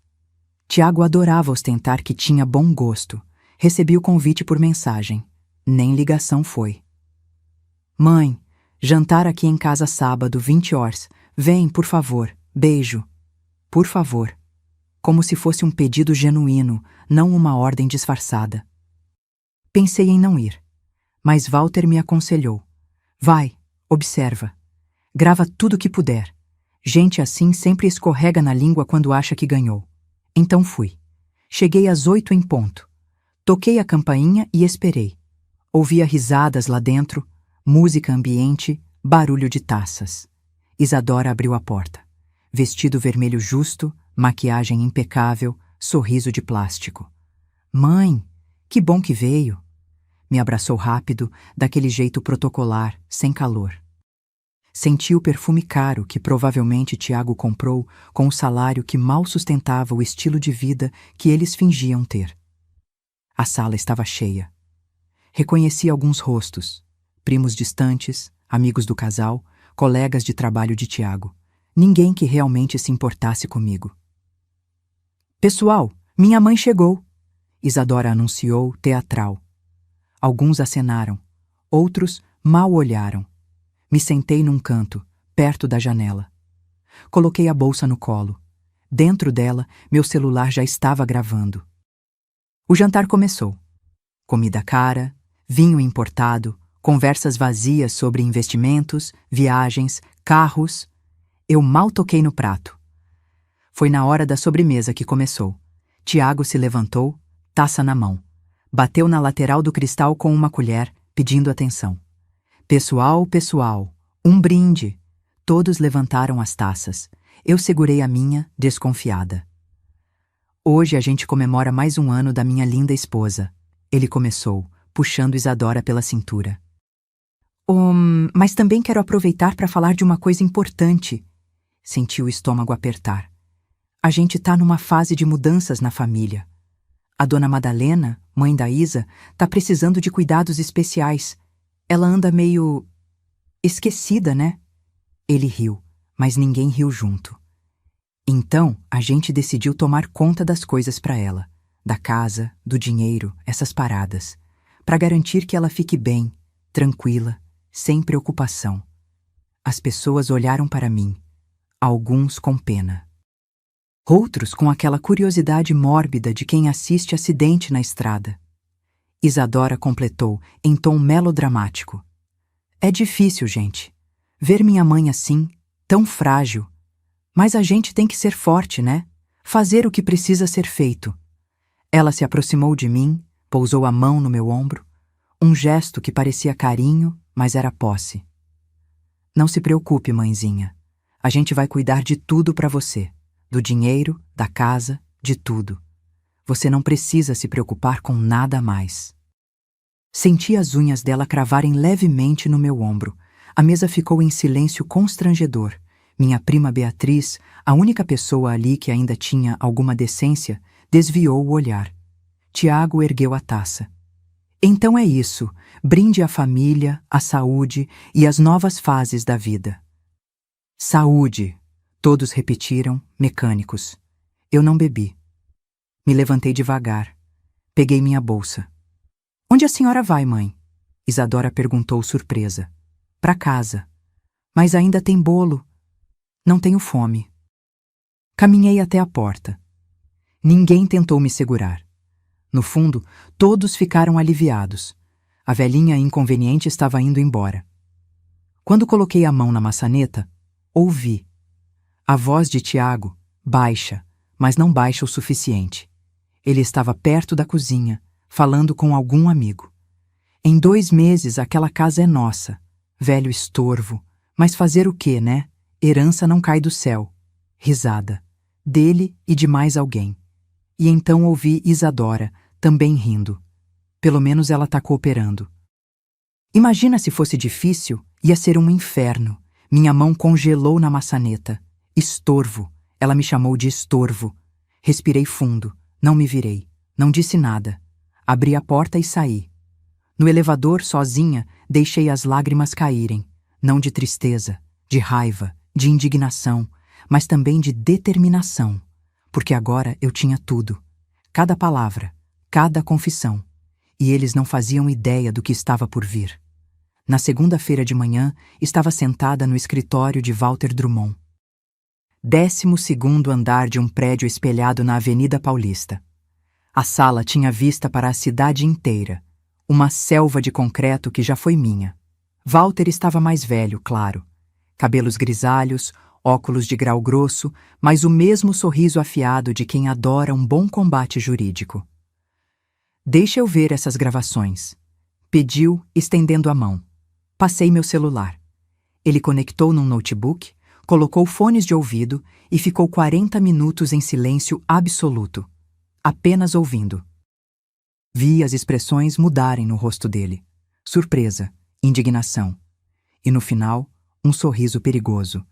[SPEAKER 1] Tiago adorava ostentar que tinha bom gosto. Recebi o convite por mensagem. Nem ligação foi. Mãe, jantar aqui em casa sábado, 20 horas. Vem, por favor. Beijo. Por favor. Como se fosse um pedido genuíno, não uma ordem disfarçada. Pensei em não ir, mas Walter me aconselhou. Vai, observa. Grava tudo que puder. Gente assim sempre escorrega na língua quando acha que ganhou. Então fui. Cheguei às 8 em ponto. Toquei a campainha e esperei. Ouvia risadas lá dentro, música ambiente, barulho de taças. Isadora abriu a porta. Vestido vermelho justo, maquiagem impecável, sorriso de plástico. Mãe, que bom que veio. Me abraçou rápido, daquele jeito protocolar, sem calor. Senti o perfume caro que provavelmente Tiago comprou com o salário que mal sustentava o estilo de vida que eles fingiam ter. A sala estava cheia. Reconheci alguns rostos, primos distantes, amigos do casal, colegas de trabalho de Tiago. Ninguém que realmente se importasse comigo. Pessoal, minha mãe chegou, Isadora anunciou, teatral. Alguns acenaram, outros mal olharam. Me sentei num canto, perto da janela. Coloquei a bolsa no colo. Dentro dela, meu celular já estava gravando. O jantar começou. Comida cara, vinho importado, conversas vazias sobre investimentos, viagens, carros. Eu mal toquei no prato. Foi na hora da sobremesa que começou. Tiago se levantou, taça na mão. Bateu na lateral do cristal com uma colher, pedindo atenção. Pessoal, pessoal, um brinde. Todos levantaram as taças. Eu segurei a minha, desconfiada. Hoje a gente comemora mais um ano da minha linda esposa. Ele começou, puxando Isadora pela cintura. Mas também quero aproveitar para falar de uma coisa importante. Senti o estômago apertar. A gente tá numa fase de mudanças na família. A dona Madalena, mãe da Isa, tá precisando de cuidados especiais. Ela anda meio... esquecida, né? Ele riu, mas ninguém riu junto. Então, a gente decidiu tomar conta das coisas para ela. Da casa, do dinheiro, essas paradas. Para garantir que ela fique bem, tranquila, sem preocupação. As pessoas olharam para mim. Alguns com pena. Outros com aquela curiosidade mórbida de quem assiste acidente na estrada. Isadora completou, em tom melodramático. É difícil, gente. Ver minha mãe assim, tão frágil. Mas a gente tem que ser forte, né? Fazer o que precisa ser feito. Ela se aproximou de mim, pousou a mão no meu ombro. Um gesto que parecia carinho, mas era posse. Não se preocupe, mãezinha. A gente vai cuidar de tudo para você. Do dinheiro, da casa, de tudo. Você não precisa se preocupar com nada mais. Senti as unhas dela cravarem levemente no meu ombro. A mesa ficou em silêncio constrangedor. Minha prima Beatriz, a única pessoa ali que ainda tinha alguma decência, desviou o olhar. Tiago ergueu a taça. Então é isso. Brinde à família, à saúde e às novas fases da vida. Saúde! Todos repetiram, mecânicos. Eu não bebi. Me levantei devagar. Peguei minha bolsa. Onde a senhora vai, mãe? Isadora perguntou surpresa. Pra casa. Mas ainda tem bolo. Não tenho fome. Caminhei até a porta. Ninguém tentou me segurar. No fundo, todos ficaram aliviados. A velhinha inconveniente estava indo embora. Quando coloquei a mão na maçaneta, ouvi. A voz de Tiago, baixa, mas não baixa o suficiente. Ele estava perto da cozinha, falando com algum amigo. Em 2 meses aquela casa é nossa. Velho estorvo. Mas fazer o quê, né? Herança não cai do céu. Risada. Dele e de mais alguém. E então ouvi Isadora, também rindo. Pelo menos ela tá cooperando. Imagina se fosse difícil, ia ser um inferno. Minha mão congelou na maçaneta. Estorvo. Ela me chamou de estorvo. Respirei fundo. Não me virei. Não disse nada. Abri a porta e saí. No elevador, sozinha, deixei as lágrimas caírem. Não de tristeza, de raiva, de indignação, mas também de determinação. Porque agora eu tinha tudo. Cada palavra, cada confissão. E eles não faziam ideia do que estava por vir. Na segunda-feira de manhã, estava sentada no escritório de Walter Drummond. 12º andar de um prédio espelhado na Avenida Paulista. A sala tinha vista para a cidade inteira. Uma selva de concreto que já foi minha. Walter estava mais velho, claro. Cabelos grisalhos, óculos de grau grosso, mas o mesmo sorriso afiado de quem adora um bom combate jurídico. Deixa eu ver essas gravações. Pediu, estendendo a mão. Passei meu celular. Ele conectou num notebook, colocou fones de ouvido e ficou 40 minutos em silêncio absoluto, apenas ouvindo. Vi as expressões mudarem no rosto dele. Surpresa, indignação. E no final, um sorriso perigoso.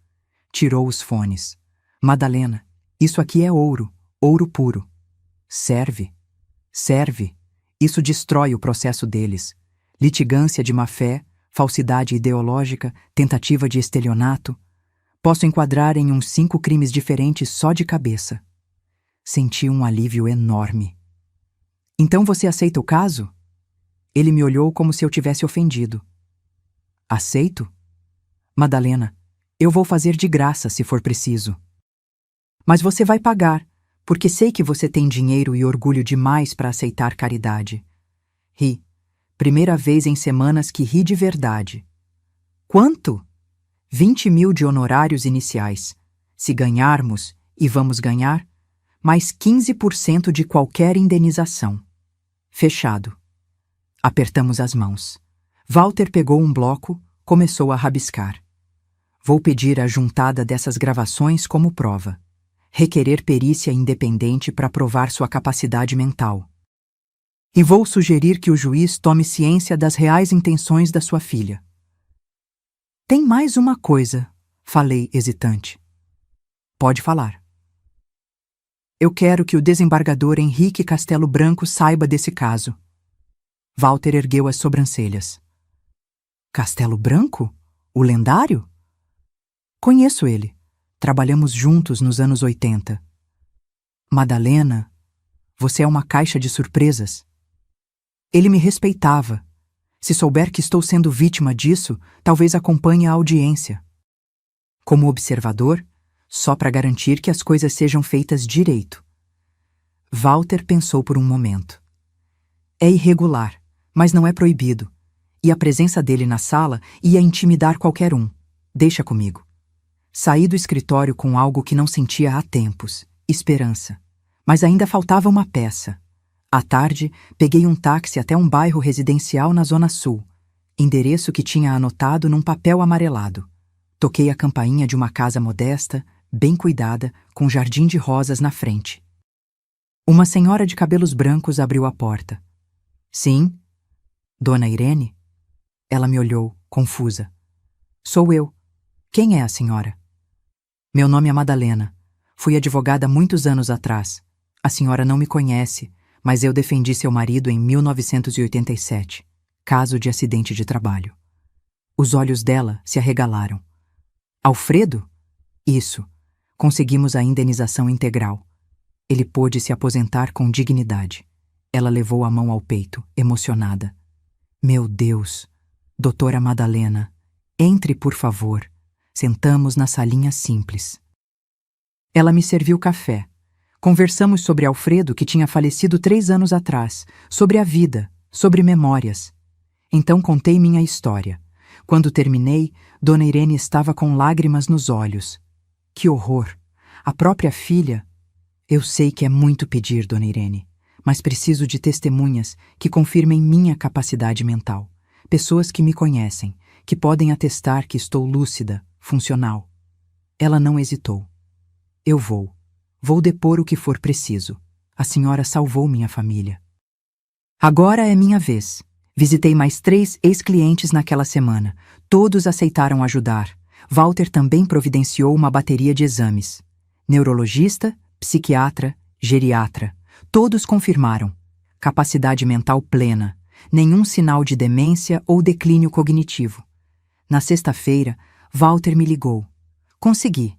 [SPEAKER 1] Tirou os fones. Madalena, isso aqui é ouro, ouro puro. Serve. Serve. Isso destrói o processo deles. Litigância de má-fé, falsidade ideológica, tentativa de estelionato. Posso enquadrar em uns 5 crimes diferentes só de cabeça. Senti um alívio enorme. Então você aceita o caso? Ele me olhou como se eu tivesse ofendido. Aceito? Madalena, eu vou fazer de graça se for preciso. Mas você vai pagar, porque sei que você tem dinheiro e orgulho demais para aceitar caridade. Ri. Primeira vez em semanas que ri de verdade. Quanto? 20 mil de honorários iniciais. Se ganharmos, e vamos ganhar, mais 15% de qualquer indenização. Fechado. Apertamos as mãos. Walter pegou um bloco, começou a rabiscar. Vou pedir a juntada dessas gravações como prova. Requerer perícia independente para provar sua capacidade mental. E vou sugerir que o juiz tome ciência das reais intenções da sua filha. Tem mais uma coisa, falei hesitante. Pode falar. Eu quero que o desembargador Henrique Castelo Branco saiba desse caso. Walter ergueu as sobrancelhas. Castelo Branco? O lendário? Conheço ele. Trabalhamos juntos nos anos 80. Madalena, você é uma caixa de surpresas. Ele me respeitava. Se souber que estou sendo vítima disso, talvez acompanhe a audiência. Como observador, só para garantir que as coisas sejam feitas direito. Walter pensou por um momento. É irregular, mas não é proibido. E a presença dele na sala ia intimidar qualquer um. Deixa comigo. Saí do escritório com algo que não sentia há tempos, esperança. Mas ainda faltava uma peça. À tarde, peguei um táxi até um bairro residencial na Zona Sul, endereço que tinha anotado num papel amarelado. Toquei a campainha de uma casa modesta, bem cuidada, com jardim de rosas na frente. Uma senhora de cabelos brancos abriu a porta. Sim? Dona Irene? Ela me olhou, confusa. Sou eu. Quem é a senhora? Meu nome é Madalena. Fui advogada há muitos anos atrás. A senhora não me conhece, mas eu defendi seu marido em 1987, caso de acidente de trabalho. Os olhos dela se arregalaram. Alfredo? Isso. Conseguimos a indenização integral. Ele pôde se aposentar com dignidade. Ela levou a mão ao peito, emocionada. Meu Deus! Doutora Madalena, entre, por favor. Sentamos na salinha simples. Ela me serviu café. Conversamos sobre Alfredo, que tinha falecido 3 anos atrás, sobre a vida, sobre memórias. Então contei minha história. Quando terminei, Dona Irene estava com lágrimas nos olhos. Que horror! A própria filha... Eu sei que é muito pedir, dona Irene, mas preciso de testemunhas que confirmem minha capacidade mental. Pessoas que me conhecem, que podem atestar que estou lúcida, funcional. Ela não hesitou. Eu vou. Vou depor o que for preciso. A senhora salvou minha família. Agora é minha vez. Visitei mais 3 ex-clientes naquela semana. Todos aceitaram ajudar. Walter também providenciou uma bateria de exames. Neurologista, psiquiatra, geriatra. Todos confirmaram. Capacidade mental plena. Nenhum sinal de demência ou declínio cognitivo. Na sexta-feira, Walter me ligou. Consegui.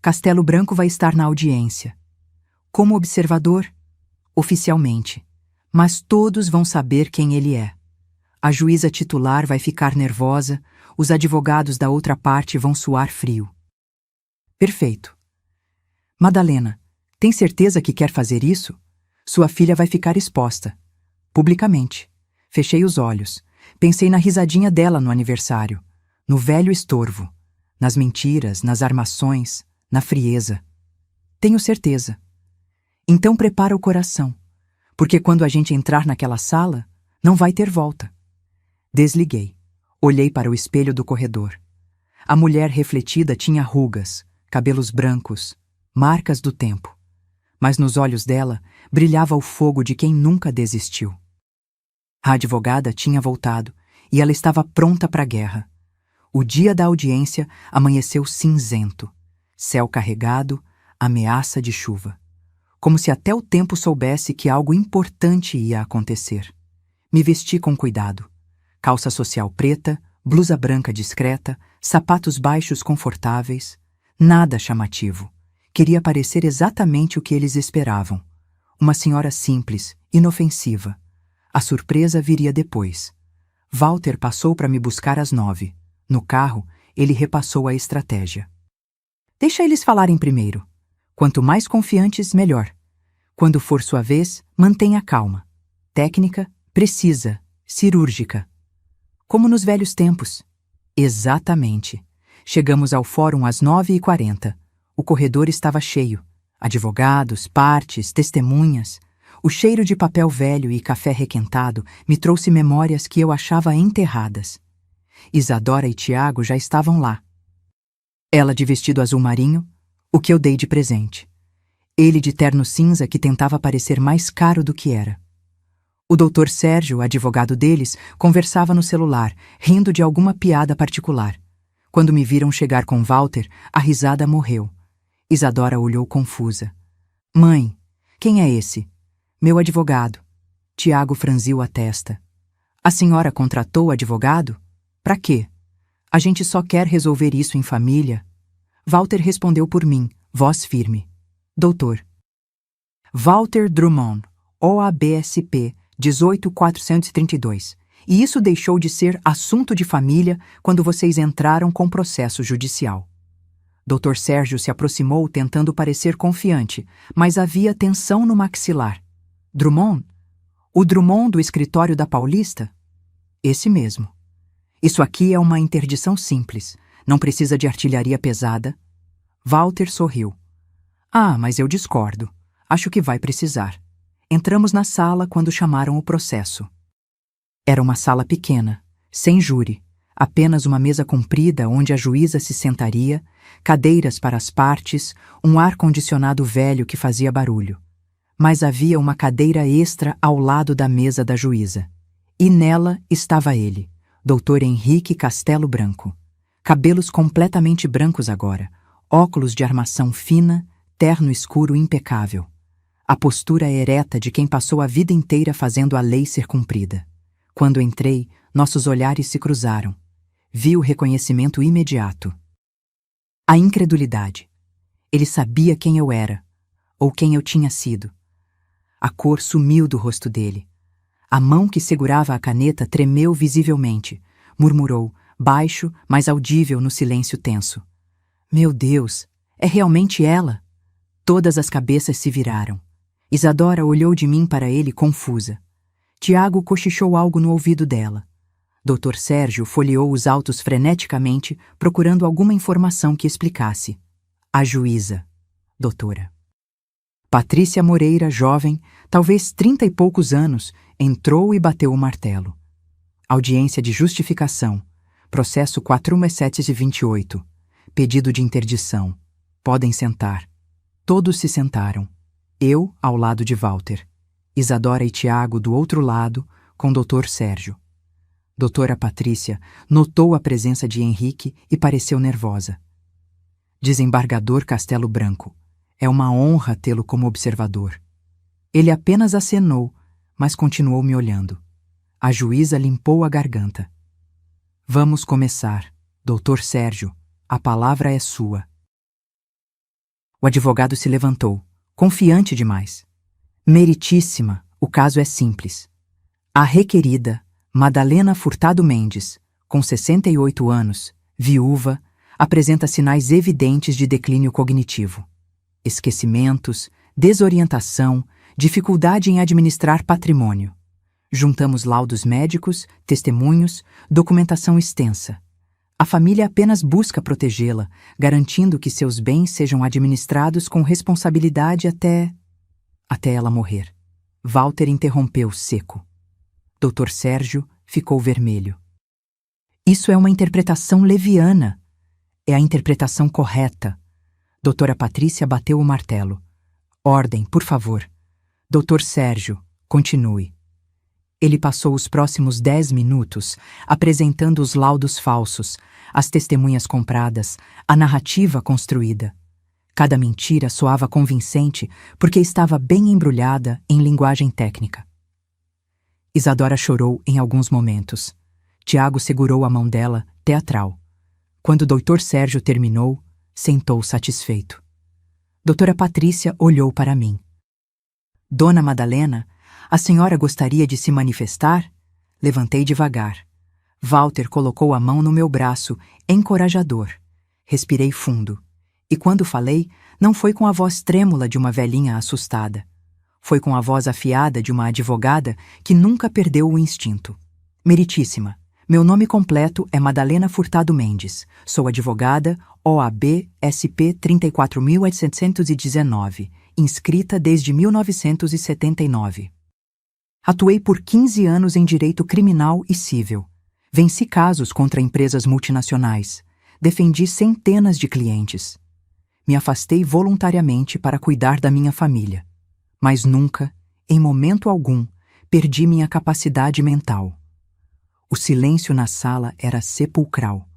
[SPEAKER 1] Castelo Branco vai estar na audiência. Como observador? Oficialmente. Mas todos vão saber quem ele é. A juíza titular vai ficar nervosa, os advogados da outra parte vão suar frio. Perfeito. Madalena, tem certeza que quer fazer isso? Sua filha vai ficar exposta. Publicamente. Fechei os olhos. Pensei na risadinha dela no aniversário. No velho estorvo. Nas mentiras, nas armações, na frieza. Tenho certeza. Então prepara o coração. Porque quando a gente entrar naquela sala, não vai ter volta. Desliguei. Olhei para o espelho do corredor. A mulher refletida tinha rugas, cabelos brancos, marcas do tempo. Mas nos olhos dela brilhava o fogo de quem nunca desistiu. A advogada tinha voltado e ela estava pronta para a guerra. O dia da audiência amanheceu cinzento. Céu carregado, ameaça de chuva. Como se até o tempo soubesse que algo importante ia acontecer. Me vesti com cuidado. Calça social preta, blusa branca discreta, sapatos baixos confortáveis. Nada chamativo. Queria parecer exatamente o que eles esperavam. Uma senhora simples, inofensiva. A surpresa viria depois. Walter passou para me buscar às 9. No carro, ele repassou a estratégia. Deixa eles falarem primeiro. Quanto mais confiantes, melhor. Quando for sua vez, mantenha calma. Técnica, precisa, cirúrgica. Como nos velhos tempos. Exatamente. Chegamos ao fórum às 9h40. O corredor estava cheio. Advogados, partes, testemunhas. O cheiro de papel velho e café requentado me trouxe memórias que eu achava enterradas. Isadora e Tiago já estavam lá. Ela de vestido azul marinho, o que eu dei de presente. Ele de terno cinza que tentava parecer mais caro do que era. O doutor Sérgio, advogado deles, conversava no celular, rindo de alguma piada particular. Quando me viram chegar com Walter, a risada morreu. Isadora olhou confusa. Mãe, quem é esse? Meu advogado. Tiago franziu a testa. A senhora contratou o advogado? Pra quê? A gente só quer resolver isso em família. Walter respondeu por mim, voz firme. Doutor. Walter Drummond, OABSP 18432. E isso deixou de ser assunto de família quando vocês entraram com processo judicial. Dr. Sérgio se aproximou tentando parecer confiante, mas havia tensão no maxilar. Drummond? O Drummond do escritório da Paulista? Esse mesmo. Isso aqui é uma interdição simples. Não precisa de artilharia pesada. Walter sorriu. Ah, mas eu discordo. Acho que vai precisar. Entramos na sala quando chamaram o processo. Era uma sala pequena, sem júri. Apenas uma mesa comprida onde a juíza se sentaria, cadeiras para as partes, um ar-condicionado velho que fazia barulho. Mas havia uma cadeira extra ao lado da mesa da juíza. E nela estava ele, Dr. Henrique Castelo Branco. Cabelos completamente brancos agora, óculos de armação fina, terno escuro impecável. A postura ereta de quem passou a vida inteira fazendo a lei ser cumprida. Quando entrei, nossos olhares se cruzaram. Vi o reconhecimento imediato. A incredulidade. Ele sabia quem eu era, ou quem eu tinha sido. A cor sumiu do rosto dele. A mão que segurava a caneta tremeu visivelmente. Murmurou, baixo, mas audível no silêncio tenso. Meu Deus, é realmente ela? Todas as cabeças se viraram. Isadora olhou de mim para ele confusa. Tiago cochichou algo no ouvido dela. Dr. Sérgio folheou os autos freneticamente, procurando alguma informação que explicasse. A juíza. Doutora. Patrícia Moreira, jovem, talvez 30 e poucos anos, entrou e bateu o martelo. Audiência de justificação. Processo 4.728. Pedido de interdição. Podem sentar. Todos se sentaram. Eu, ao lado de Walter. Isadora e Tiago, do outro lado, com Dr. Sérgio. Doutora Patrícia notou a presença de Henrique e pareceu nervosa. Desembargador Castelo Branco, é uma honra tê-lo como observador. Ele apenas acenou, mas continuou me olhando. A juíza limpou a garganta. Vamos começar. Dr. Sérgio, a palavra é sua. O advogado se levantou, confiante demais. Meritíssima, o caso é simples. A requerida, Madalena Furtado Mendes, com 68 anos, viúva, apresenta sinais evidentes de declínio cognitivo. Esquecimentos, desorientação, dificuldade em administrar patrimônio. Juntamos laudos médicos, testemunhos, documentação extensa. A família apenas busca protegê-la, garantindo que seus bens sejam administrados com responsabilidade até ela morrer. Walter interrompeu seco. Dr. Sérgio ficou vermelho. Isso é uma interpretação leviana. É a interpretação correta. Doutora Patrícia bateu o martelo. Ordem, por favor. Dr. Sérgio, continue. Ele passou os próximos 10 minutos apresentando os laudos falsos, as testemunhas compradas, a narrativa construída. Cada mentira soava convincente porque estava bem embrulhada em linguagem técnica. Isadora chorou em alguns momentos. Tiago segurou a mão dela, teatral. Quando o Dr. Sérgio terminou, sentou satisfeito. Doutora Patrícia olhou para mim. Dona Madalena, a senhora gostaria de se manifestar? Levantei devagar. Walter colocou a mão no meu braço, encorajador. Respirei fundo. E quando falei, não foi com a voz trêmula de uma velhinha assustada. Foi com a voz afiada de uma advogada que nunca perdeu o instinto. Meritíssima, meu nome completo é Madalena Furtado Mendes. Sou advogada OAB SP 34.819, inscrita desde 1979. Atuei por 15 anos em direito criminal e civil. Venci casos contra empresas multinacionais. Defendi centenas de clientes. Me afastei voluntariamente para cuidar da minha família. Mas nunca, em momento algum, perdi minha capacidade mental. O silêncio na sala era sepulcral.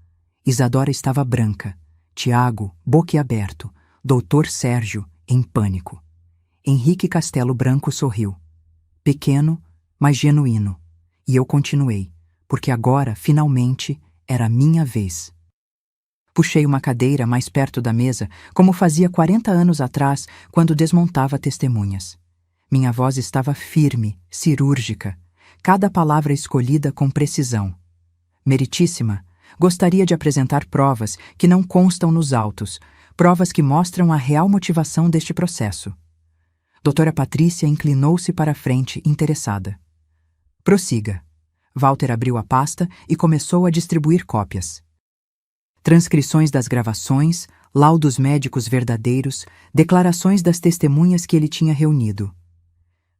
[SPEAKER 1] Isadora estava branca, Tiago, boquiaberto, Dr. Sérgio, em pânico. Henrique Castelo Branco sorriu. Pequeno, mas genuíno. E eu continuei, porque agora, finalmente, era a minha vez. Puxei uma cadeira mais perto da mesa, como fazia 40 anos atrás, quando desmontava testemunhas. Minha voz estava firme, cirúrgica, cada palavra escolhida com precisão. Meritíssima, gostaria de apresentar provas que não constam nos autos, provas que mostram a real motivação deste processo. Doutora Patrícia inclinou-se para a frente, interessada. Prossiga. Walter abriu a pasta e começou a distribuir cópias. Transcrições das gravações, laudos médicos verdadeiros, declarações das testemunhas que ele tinha reunido.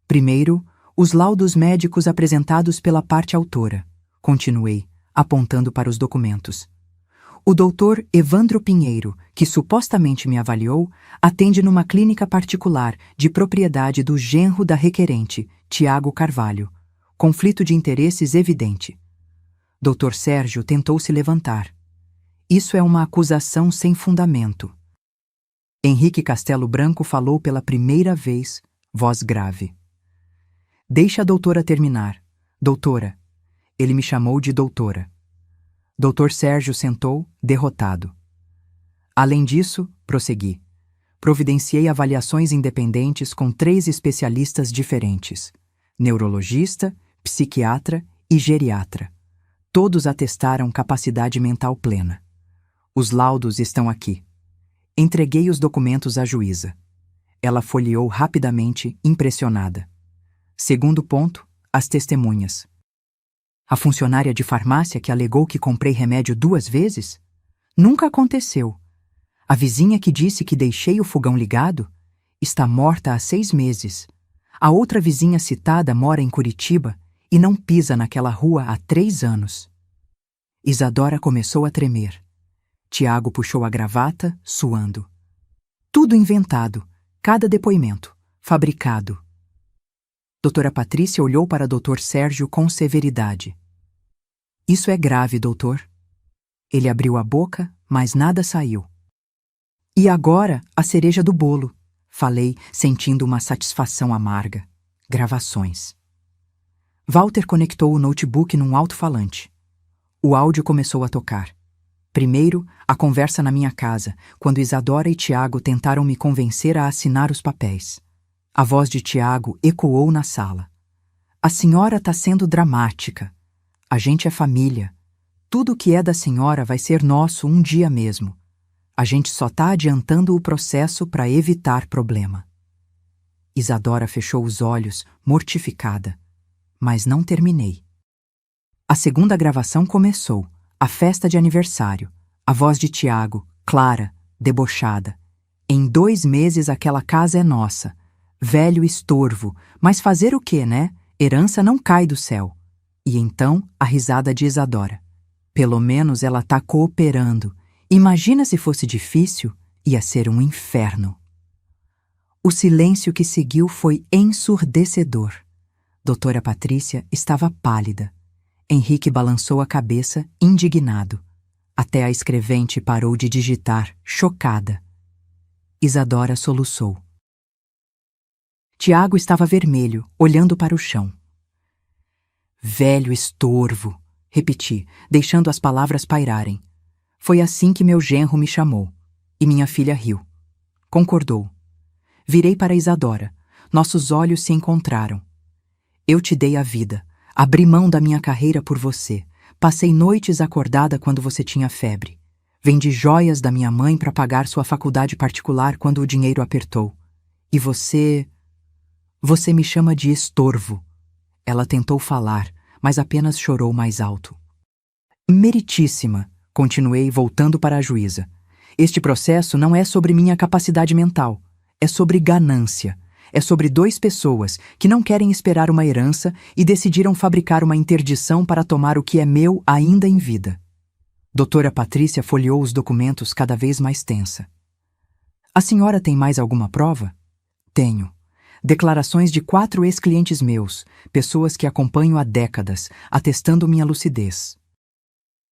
[SPEAKER 1] Primeiro, os laudos médicos apresentados pela parte autora. Continuei, apontando para os documentos. O doutor Evandro Pinheiro, que supostamente me avaliou, atende numa clínica particular de propriedade do genro da requerente, Tiago Carvalho. Conflito de interesses evidente. Dr. Sérgio tentou se levantar. Isso é uma acusação sem fundamento. Henrique Castelo Branco falou pela primeira vez, voz grave. Deixa a doutora terminar. Doutora. Ele me chamou de doutora. Dr. Sérgio sentou, derrotado. Além disso, prossegui. Providenciei avaliações independentes com 3 especialistas diferentes: neurologista, psiquiatra e geriatra. Todos atestaram capacidade mental plena. Os laudos estão aqui. Entreguei os documentos à juíza. Ela folheou rapidamente, impressionada. Segundo ponto, as testemunhas. A funcionária de farmácia que alegou que comprei remédio 2 vezes? Nunca aconteceu. A vizinha que disse que deixei o fogão ligado? Está morta há 6 meses. A outra vizinha citada mora em Curitiba e não pisa naquela rua há 3 anos. Isadora começou a tremer. Tiago puxou a gravata, suando. Tudo inventado, cada depoimento, fabricado. Doutora Patrícia olhou para Dr. Sérgio com severidade. Isso é grave, doutor. Ele abriu a boca, mas nada saiu. E agora, a cereja do bolo, falei, sentindo uma satisfação amarga. Gravações. Walter conectou o notebook num alto-falante. O áudio começou a tocar. Primeiro, a conversa na minha casa, quando Isadora e Tiago tentaram me convencer a assinar os papéis. A voz de Tiago ecoou na sala. A senhora está sendo dramática. A gente é família. Tudo que é da senhora vai ser nosso um dia mesmo. A gente só está adiantando o processo para evitar problema. Isadora fechou os olhos, mortificada. Mas não terminei. A segunda gravação começou. A festa de aniversário. A voz de Tiago, clara, debochada. Em 2 meses aquela casa é nossa. Velho estorvo. Mas fazer o quê, né? Herança não cai do céu. E então, a risada de Isadora. Pelo menos ela tá cooperando. Imagina se fosse difícil, ia ser um inferno. O silêncio que seguiu foi ensurdecedor. Doutora Patrícia estava pálida. Henrique balançou a cabeça, indignado. Até a escrevente parou de digitar, chocada. Isadora soluçou. Tiago estava vermelho, olhando para o chão. Velho estorvo, repeti, deixando as palavras pairarem. Foi assim que meu genro me chamou. E minha filha riu. Concordou. Virei para Isadora. Nossos olhos se encontraram. Eu te dei a vida. Abri mão da minha carreira por você. Passei noites acordada quando você tinha febre. Vendi joias da minha mãe para pagar sua faculdade particular quando o dinheiro apertou. E você... Você me chama de estorvo. Ela tentou falar, mas apenas chorou mais alto. Meritíssima, continuei voltando para a juíza. Este processo não é sobre minha capacidade mental. É sobre ganância. É sobre 2 pessoas que não querem esperar uma herança e decidiram fabricar uma interdição para tomar o que é meu ainda em vida. Doutora Patrícia folheou os documentos cada vez mais tensa. A senhora tem mais alguma prova? Tenho. Declarações de 4 ex-clientes meus, pessoas que acompanho há décadas, atestando minha lucidez.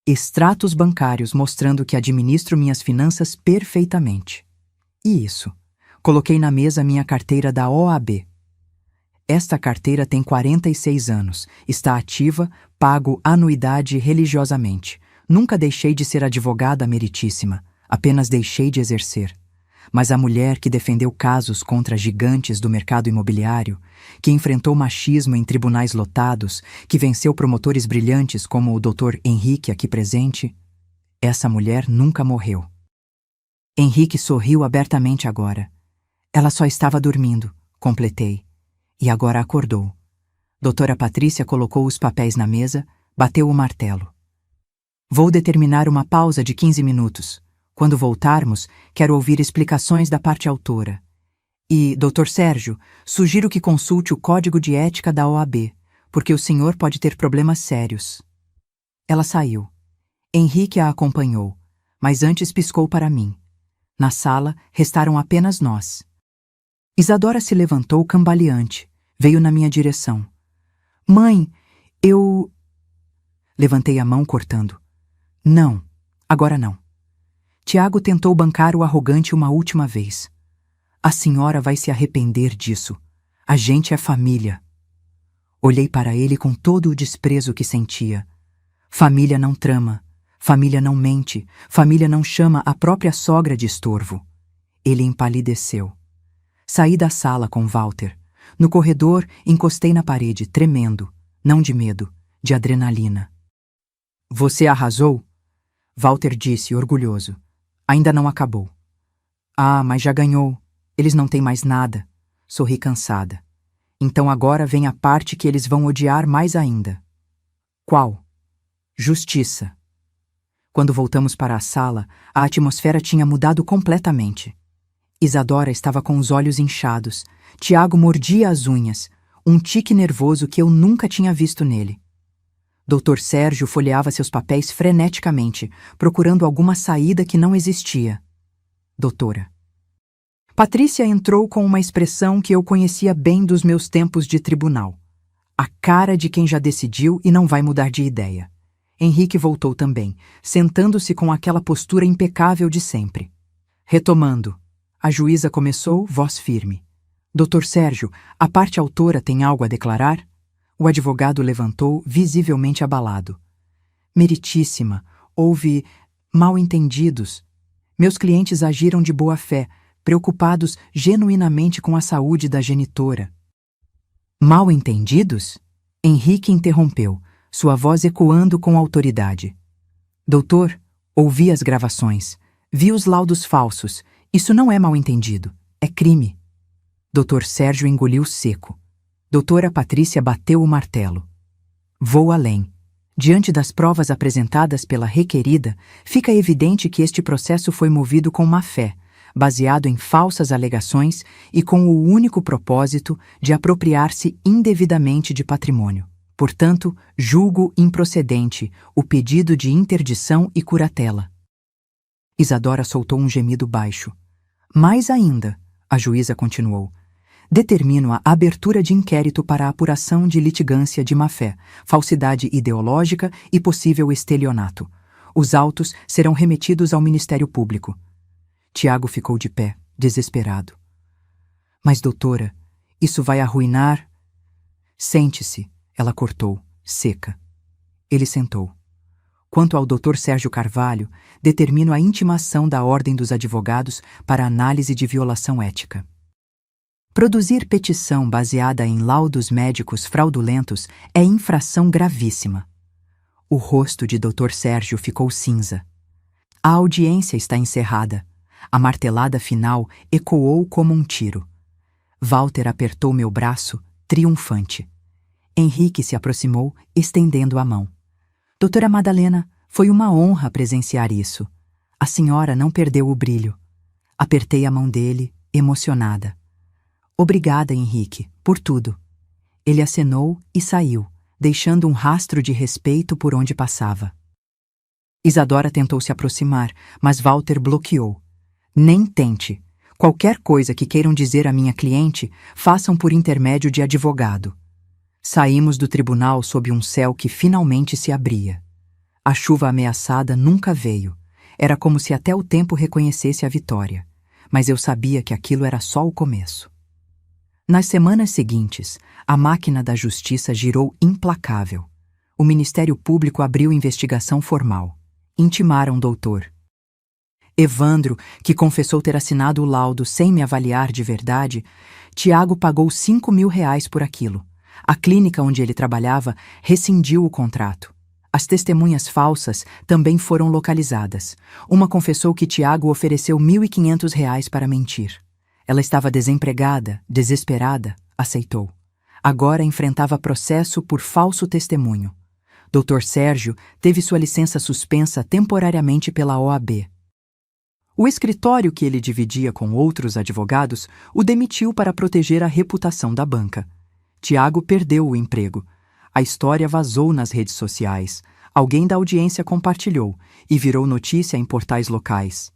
[SPEAKER 1] Extratos bancários mostrando que administro minhas finanças perfeitamente. E isso? Coloquei na mesa minha carteira da OAB. Esta carteira tem 46 anos, está ativa, pago anuidade religiosamente. Nunca deixei de ser advogada meritíssima, apenas deixei de exercer. Mas a mulher que defendeu casos contra gigantes do mercado imobiliário, que enfrentou machismo em tribunais lotados, que venceu promotores brilhantes como o Dr. Henrique aqui presente, essa mulher nunca morreu. Henrique sorriu abertamente agora. Ela só estava dormindo, completei. E agora acordou. Doutora Patrícia colocou os papéis na mesa, bateu o martelo. Vou determinar uma pausa de 15 minutos. Quando voltarmos, quero ouvir explicações da parte autora. E, Dr. Sérgio, sugiro que consulte o Código de Ética da OAB, porque o senhor pode ter problemas sérios. Ela saiu. Henrique a acompanhou, mas antes piscou para mim. Na sala, restaram apenas nós. Isadora se levantou cambaleante, veio na minha direção. Mãe, eu... Levantei a mão cortando. Não, agora não. Tiago tentou bancar o arrogante uma última vez. A senhora vai se arrepender disso. A gente é família. Olhei para ele com todo o desprezo que sentia. Família não trama, família não mente, família não chama a própria sogra de estorvo. Ele empalideceu. Saí da sala com Walter. No corredor, encostei na parede, tremendo, não de medo, de adrenalina. Você arrasou? Walter disse, orgulhoso. Ainda não acabou. Ah, mas já ganhou. Eles não têm mais nada. Sorri cansada. Então agora vem a parte que eles vão odiar mais ainda. Qual? Justiça. Quando voltamos para a sala, a atmosfera tinha mudado completamente. Isadora estava com os olhos inchados. Tiago mordia as unhas, um tique nervoso que eu nunca tinha visto nele. Dr. Sérgio folheava seus papéis freneticamente, procurando alguma saída que não existia. Doutora. Patrícia entrou com uma expressão que eu conhecia bem dos meus tempos de tribunal. A cara de quem já decidiu e não vai mudar de ideia. Henrique voltou também, sentando-se com aquela postura impecável de sempre. Retomando, a juíza começou, voz firme. Dr. Sérgio, a parte autora tem algo a declarar? O advogado levantou, visivelmente abalado. Meritíssima, houve mal-entendidos. Meus clientes agiram de boa fé, preocupados genuinamente com a saúde da genitora. Mal-entendidos? Henrique interrompeu, sua voz ecoando com autoridade. Doutor, ouvi as gravações, vi os laudos falsos. Isso não é mal-entendido, é crime. Dr. Sérgio engoliu seco. Doutora Patrícia bateu o martelo. Vou além. Diante das provas apresentadas pela requerida, fica evidente que este processo foi movido com má-fé, baseado em falsas alegações e com o único propósito de apropriar-se indevidamente de patrimônio. Portanto, julgo improcedente o pedido de interdição e curatela. Isadora soltou um gemido baixo. Mais ainda, a juíza continuou, determino a abertura de inquérito para a apuração de litigância de má-fé, falsidade ideológica e possível estelionato. Os autos serão remetidos ao Ministério Público. Tiago ficou de pé, desesperado. Mas, doutora, isso vai arruinar... Sente-se, ela cortou, seca. Ele sentou. Quanto ao Dr. Sérgio Carvalho, determino a intimação da Ordem dos Advogados para análise de violação ética. Produzir petição baseada em laudos médicos fraudulentos é infração gravíssima. O rosto de Dr. Sérgio ficou cinza. A audiência está encerrada. A martelada final ecoou como um tiro. Walter apertou meu braço, triunfante. Henrique se aproximou, estendendo a mão. Doutora Madalena, foi uma honra presenciar isso. A senhora não perdeu o brilho. Apertei a mão dele, emocionada. Obrigada, Henrique, por tudo. Ele acenou e saiu, deixando um rastro de respeito por onde passava. Isadora tentou se aproximar, mas Walter bloqueou. Nem tente. Qualquer coisa que queiram dizer à minha cliente, façam por intermédio de advogado. Saímos do tribunal sob um céu que finalmente se abria. A chuva ameaçada nunca veio. Era como se até o tempo reconhecesse a vitória. Mas eu sabia que aquilo era só o começo. Nas semanas seguintes, a máquina da justiça girou implacável. O Ministério Público abriu investigação formal. Intimaram o doutor. Evandro, que confessou ter assinado o laudo sem me avaliar de verdade, Tiago pagou R$5.000 por aquilo. A clínica onde ele trabalhava rescindiu o contrato. As testemunhas falsas também foram localizadas. Uma confessou que Tiago ofereceu R$1.500 para mentir. Ela estava desempregada, desesperada, aceitou. Agora enfrentava processo por falso testemunho. Dr. Sérgio teve sua licença suspensa temporariamente pela OAB. O escritório que ele dividia com outros advogados o demitiu para proteger a reputação da banca. Tiago perdeu o emprego. A história vazou nas redes sociais. Alguém da audiência compartilhou e virou notícia em portais locais.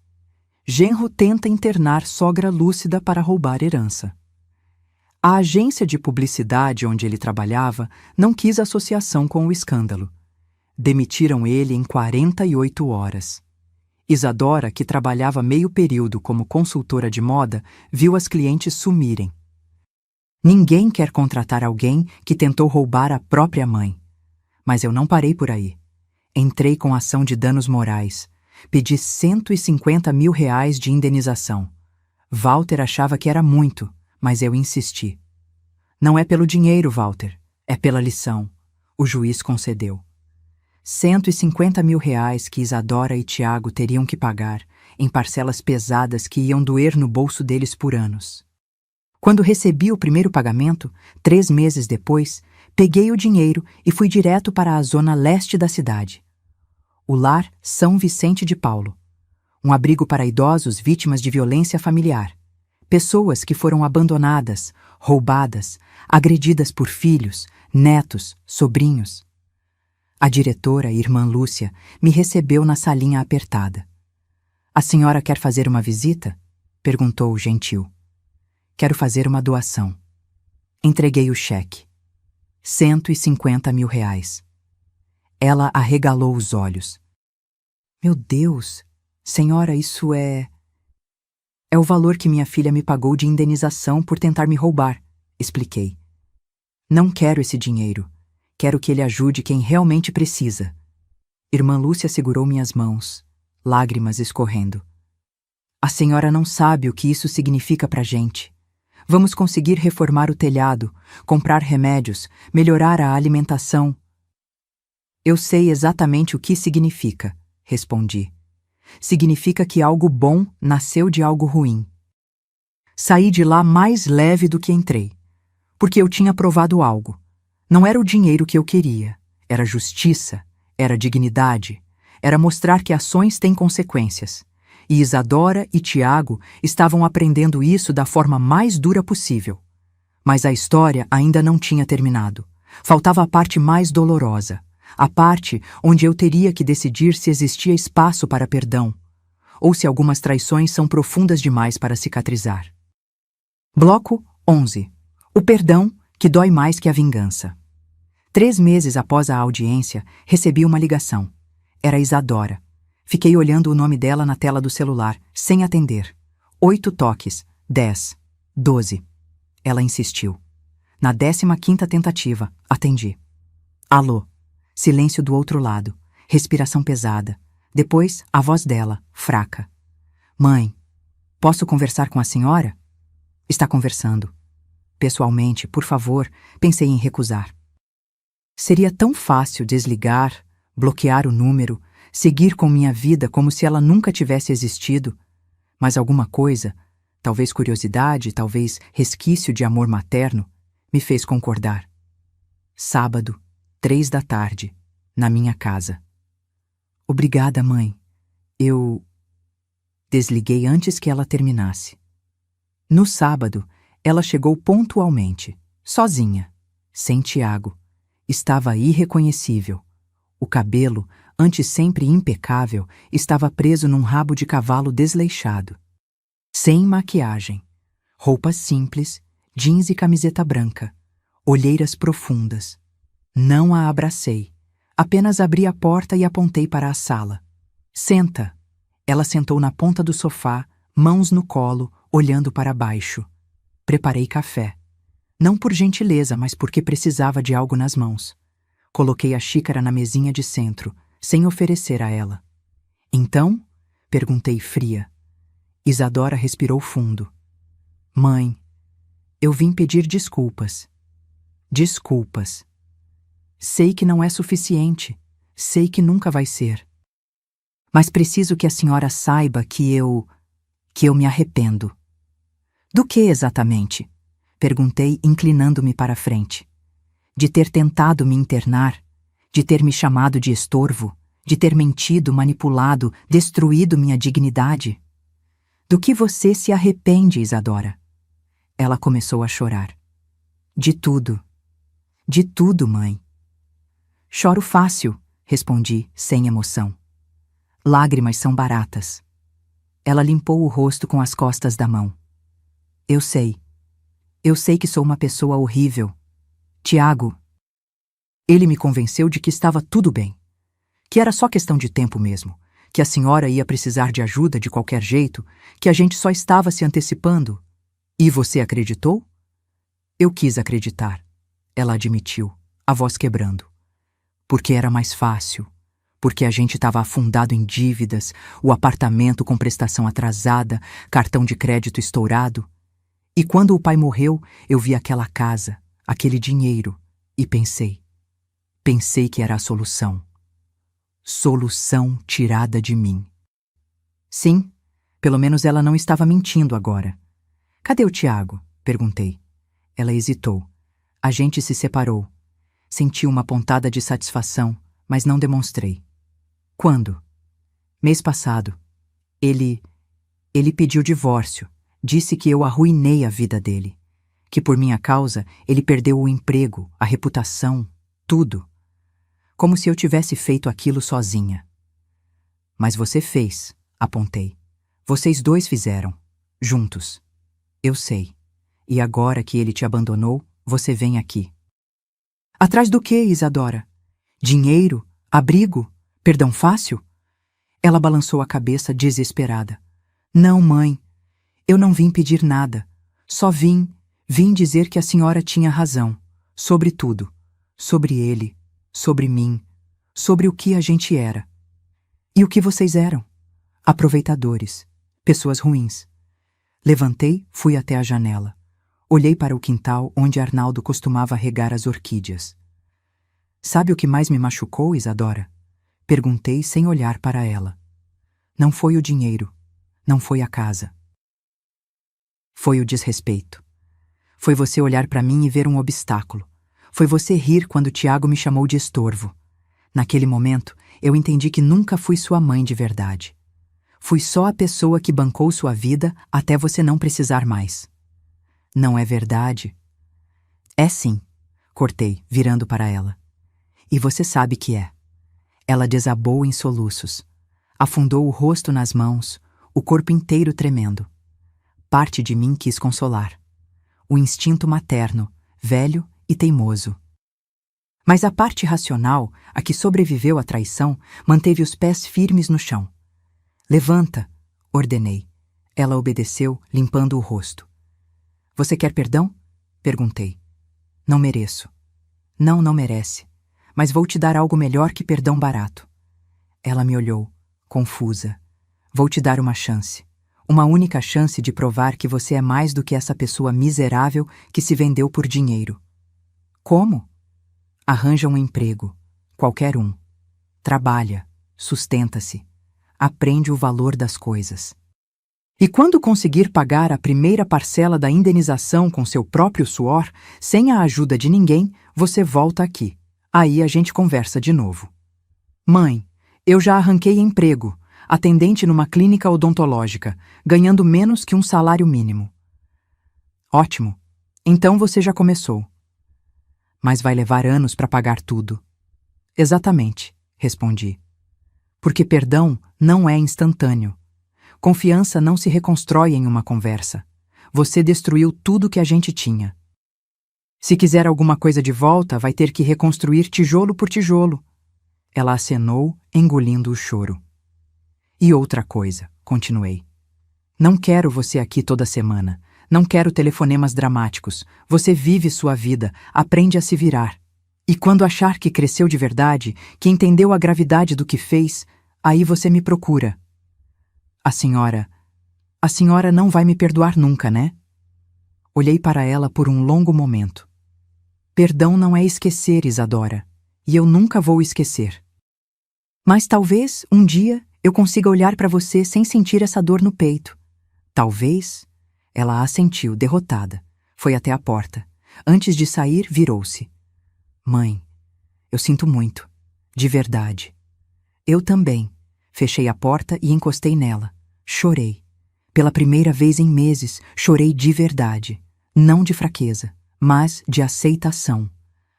[SPEAKER 1] Genro tenta internar sogra lúcida para roubar herança. A agência de publicidade onde ele trabalhava não quis associação com o escândalo. Demitiram ele em 48 horas. Isadora, que trabalhava meio período como consultora de moda, viu as clientes sumirem. Ninguém quer contratar alguém que tentou roubar a própria mãe. Mas eu não parei por aí. Entrei com ação de danos morais. Pedi R$150.000 de indenização. Walter achava que era muito, mas eu insisti. Não é pelo dinheiro, Walter, é pela lição. O juiz concedeu. R$150.000 que Isadora e Tiago teriam que pagar, em parcelas pesadas que iam doer no bolso deles por anos. Quando recebi o primeiro pagamento, 3 meses depois, peguei o dinheiro e fui direto para a zona leste da cidade. O Lar São Vicente de Paulo, um abrigo para idosos vítimas de violência familiar. Pessoas que foram abandonadas, roubadas, agredidas por filhos, netos, sobrinhos. A diretora, irmã Lúcia, me recebeu na salinha apertada. A senhora quer fazer uma visita? Perguntou gentil. Quero fazer uma doação. Entreguei o cheque. 150 mil reais. Ela arregalou os olhos. Meu Deus, senhora, isso é o valor que minha filha me pagou de indenização por tentar me roubar, expliquei. Não quero esse dinheiro. Quero que ele ajude quem realmente precisa. Irmã Lúcia segurou minhas mãos, lágrimas escorrendo. A senhora não sabe o que isso significa pra gente. Vamos conseguir reformar o telhado, comprar remédios, melhorar a alimentação. Eu sei exatamente o que significa, respondi. Significa que algo bom nasceu de algo ruim. Saí de lá mais leve do que entrei, porque eu tinha provado algo. Não era o dinheiro que eu queria, era justiça, era dignidade, era mostrar que ações têm consequências. E Isadora e Tiago estavam aprendendo isso da forma mais dura possível. Mas a história ainda não tinha terminado. Faltava a parte mais dolorosa, a parte onde eu teria que decidir se existia espaço para perdão, ou se algumas traições são profundas demais para cicatrizar. Bloco 11. O perdão que dói mais que a vingança. 3 meses após a audiência, recebi uma ligação. Era Isadora. Fiquei olhando o nome dela na tela do celular, sem atender. 8 toques, 10, 12. Ela insistiu. Na 15ª tentativa, atendi. Alô. Silêncio do outro lado. Respiração pesada. Depois, a voz dela, fraca. Mãe, posso conversar com a senhora? Está conversando. Pessoalmente, por favor, pensei em recusar. Seria tão fácil desligar, bloquear o número, seguir com minha vida como se ela nunca tivesse existido, mas alguma coisa, talvez curiosidade, talvez resquício de amor materno, me fez concordar. Sábado, 3 da tarde, na minha casa. Obrigada, mãe. Eu... Desliguei antes que ela terminasse. No sábado, ela chegou pontualmente, sozinha, sem Tiago. Estava irreconhecível. O cabelo, antes sempre impecável, estava preso num rabo de cavalo desleixado. Sem maquiagem. Roupas simples, jeans e camiseta branca. Olheiras profundas. Não a abracei. Apenas abri a porta e apontei para a sala. Senta. Ela sentou na ponta do sofá, mãos no colo, olhando para baixo. Preparei café. Não por gentileza, mas porque precisava de algo nas mãos. Coloquei a xícara na mesinha de centro, sem oferecer a ela. Então? Perguntei fria. Isadora respirou fundo. Mãe, eu vim pedir desculpas. Desculpas. Sei que não é suficiente. Sei que nunca vai ser. Mas preciso que a senhora saiba que eu me arrependo. Do que exatamente? Perguntei, inclinando-me para a frente. De ter tentado me internar, de ter me chamado de estorvo, de ter mentido, manipulado, destruído minha dignidade. Do que você se arrepende, Isadora? Ela começou a chorar. De tudo. De tudo, mãe. Choro fácil, respondi, sem emoção. Lágrimas são baratas. Ela limpou o rosto com as costas da mão. Eu sei. Eu sei que sou uma pessoa horrível. Tiago. Ele me convenceu de que estava tudo bem. Que era só questão de tempo mesmo. Que a senhora ia precisar de ajuda de qualquer jeito. Que a gente só estava se antecipando. E você acreditou? Eu quis acreditar. Ela admitiu, a voz quebrando. Porque era mais fácil. Porque a gente estava afundado em dívidas, o apartamento com prestação atrasada, cartão de crédito estourado. E quando o pai morreu, eu vi aquela casa, aquele dinheiro, e pensei que era a solução. Solução tirada de mim. Sim, pelo menos ela não estava mentindo agora. Cadê o Tiago? Perguntei. Ela hesitou. A gente se separou. Senti uma pontada de satisfação, mas não demonstrei. Quando? Mês passado. Ele pediu divórcio. Disse que eu arruinei a vida dele, que por minha causa ele perdeu o emprego, a reputação, tudo. Como se eu tivesse feito aquilo sozinha. Mas você fez, apontei. Vocês dois fizeram, juntos. Eu sei. E agora que ele te abandonou, você vem aqui. Atrás do quê, Isadora? Dinheiro? Abrigo? Perdão fácil? Ela balançou a cabeça desesperada. Não, mãe. Eu não vim pedir nada. Só vim dizer que a senhora tinha razão. Sobre tudo. Sobre ele. Sobre mim. Sobre o que a gente era. E o que vocês eram? Aproveitadores. Pessoas ruins. Levantei, fui até a janela. Olhei para o quintal onde Arnaldo costumava regar as orquídeas. Sabe o que mais me machucou, Isadora? Perguntei sem olhar para ela. Não foi o dinheiro. Não foi a casa. Foi o desrespeito. Foi você olhar para mim e ver um obstáculo. Foi você rir quando Tiago me chamou de estorvo. Naquele momento, eu entendi que nunca fui sua mãe de verdade. Fui só a pessoa que bancou sua vida até você não precisar mais. Não é verdade? É sim, cortei, virando para ela. E você sabe que é. Ela desabou em soluços. Afundou o rosto nas mãos, o corpo inteiro tremendo. Parte de mim quis consolar. O instinto materno, velho e teimoso. Mas a parte racional, a que sobreviveu à traição, manteve os pés firmes no chão. Levanta, ordenei. Ela obedeceu, limpando o rosto. Você quer perdão? Perguntei. Não mereço. Não, não merece. Mas vou te dar algo melhor que perdão barato. Ela me olhou, confusa. Vou te dar uma chance. Uma única chance de provar que você é mais do que essa pessoa miserável que se vendeu por dinheiro. Como? Arranja um emprego. Qualquer um. Trabalha. Sustenta-se. Aprende o valor das coisas. E quando conseguir pagar a primeira parcela da indenização com seu próprio suor, sem a ajuda de ninguém, você volta aqui. Aí a gente conversa de novo. Mãe, eu já arranquei emprego, atendente numa clínica odontológica, ganhando menos que um salário mínimo. Ótimo. Então você já começou. Mas vai levar anos para pagar tudo. Exatamente, respondi. Porque perdão não é instantâneo. Confiança não se reconstrói em uma conversa. Você destruiu tudo que a gente tinha. Se quiser alguma coisa de volta, vai ter que reconstruir tijolo por tijolo. Ela acenou, engolindo o choro. E outra coisa, continuei. Não quero você aqui toda semana. Não quero telefonemas dramáticos. Você vive sua vida, aprende a se virar. E quando achar que cresceu de verdade, que entendeu a gravidade do que fez, aí você me procura. A senhora não vai me perdoar nunca, né? Olhei para ela por um longo momento. Perdão não é esquecer, Isadora, e eu nunca vou esquecer. Mas talvez, um dia, eu consiga olhar para você sem sentir essa dor no peito. Talvez... Ela assentiu, derrotada. Foi até a porta. Antes de sair, virou-se. Mãe, eu sinto muito. De verdade. Eu também. Fechei a porta e encostei nela. Chorei. Pela primeira vez em meses, chorei de verdade. Não de fraqueza, mas de aceitação.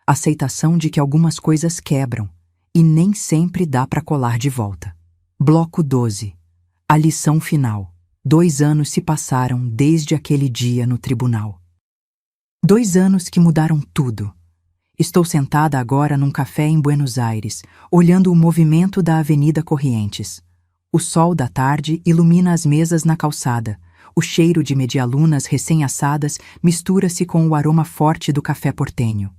[SPEAKER 1] Aceitação de que algumas coisas quebram e nem sempre dá para colar de volta. Bloco 12. A lição final. 2 anos se passaram desde aquele dia no tribunal. 2 anos que mudaram tudo. Estou sentada agora num café em Buenos Aires, olhando o movimento da Avenida Corrientes. O sol da tarde ilumina as mesas na calçada. O cheiro de medialunas recém-assadas mistura-se com o aroma forte do café portenho.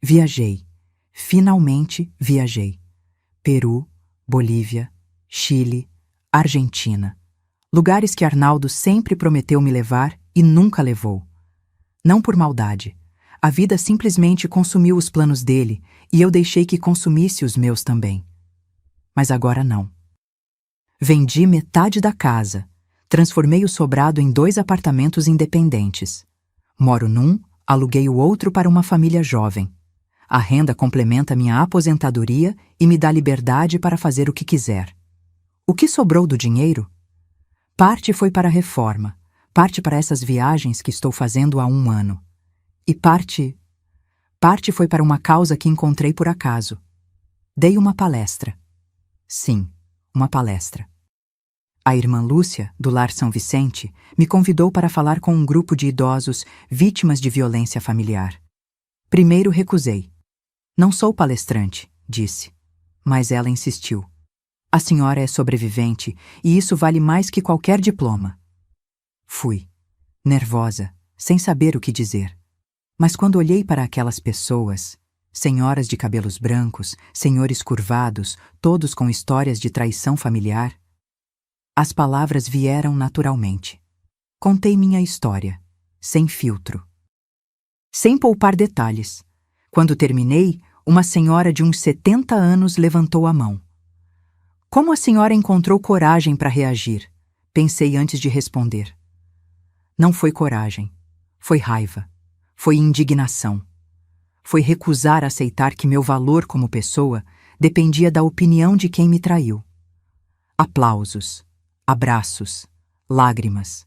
[SPEAKER 1] Viajei. Finalmente viajei. Peru, Bolívia, Chile, Argentina. Lugares que Arnaldo sempre prometeu me levar e nunca levou. Não por maldade. A vida simplesmente consumiu os planos dele e eu deixei que consumisse os meus também. Mas agora não. Vendi metade da casa. Transformei o sobrado em 2 apartamentos independentes. Moro num, aluguei o outro para uma família jovem. A renda complementa minha aposentadoria e me dá liberdade para fazer o que quiser. O que sobrou do dinheiro? Parte foi para a reforma, parte para essas viagens que estou fazendo há 1 ano. E parte foi para uma causa que encontrei por acaso. Dei uma palestra. Sim, uma palestra. A irmã Lúcia, do Lar São Vicente, me convidou para falar com um grupo de idosos vítimas de violência familiar. Primeiro recusei. Não sou palestrante, disse. Mas ela insistiu. A senhora é sobrevivente e isso vale mais que qualquer diploma. Fui, nervosa, sem saber o que dizer. Mas quando olhei para aquelas pessoas, senhoras de cabelos brancos, senhores curvados, todos com histórias de traição familiar, as palavras vieram naturalmente. Contei minha história, sem filtro. Sem poupar detalhes. Quando terminei, uma senhora de uns 70 anos levantou a mão. Como a senhora encontrou coragem para reagir? Pensei antes de responder. Não foi coragem, foi raiva, foi indignação. Foi recusar aceitar que meu valor como pessoa dependia da opinião de quem me traiu. Aplausos, abraços, lágrimas.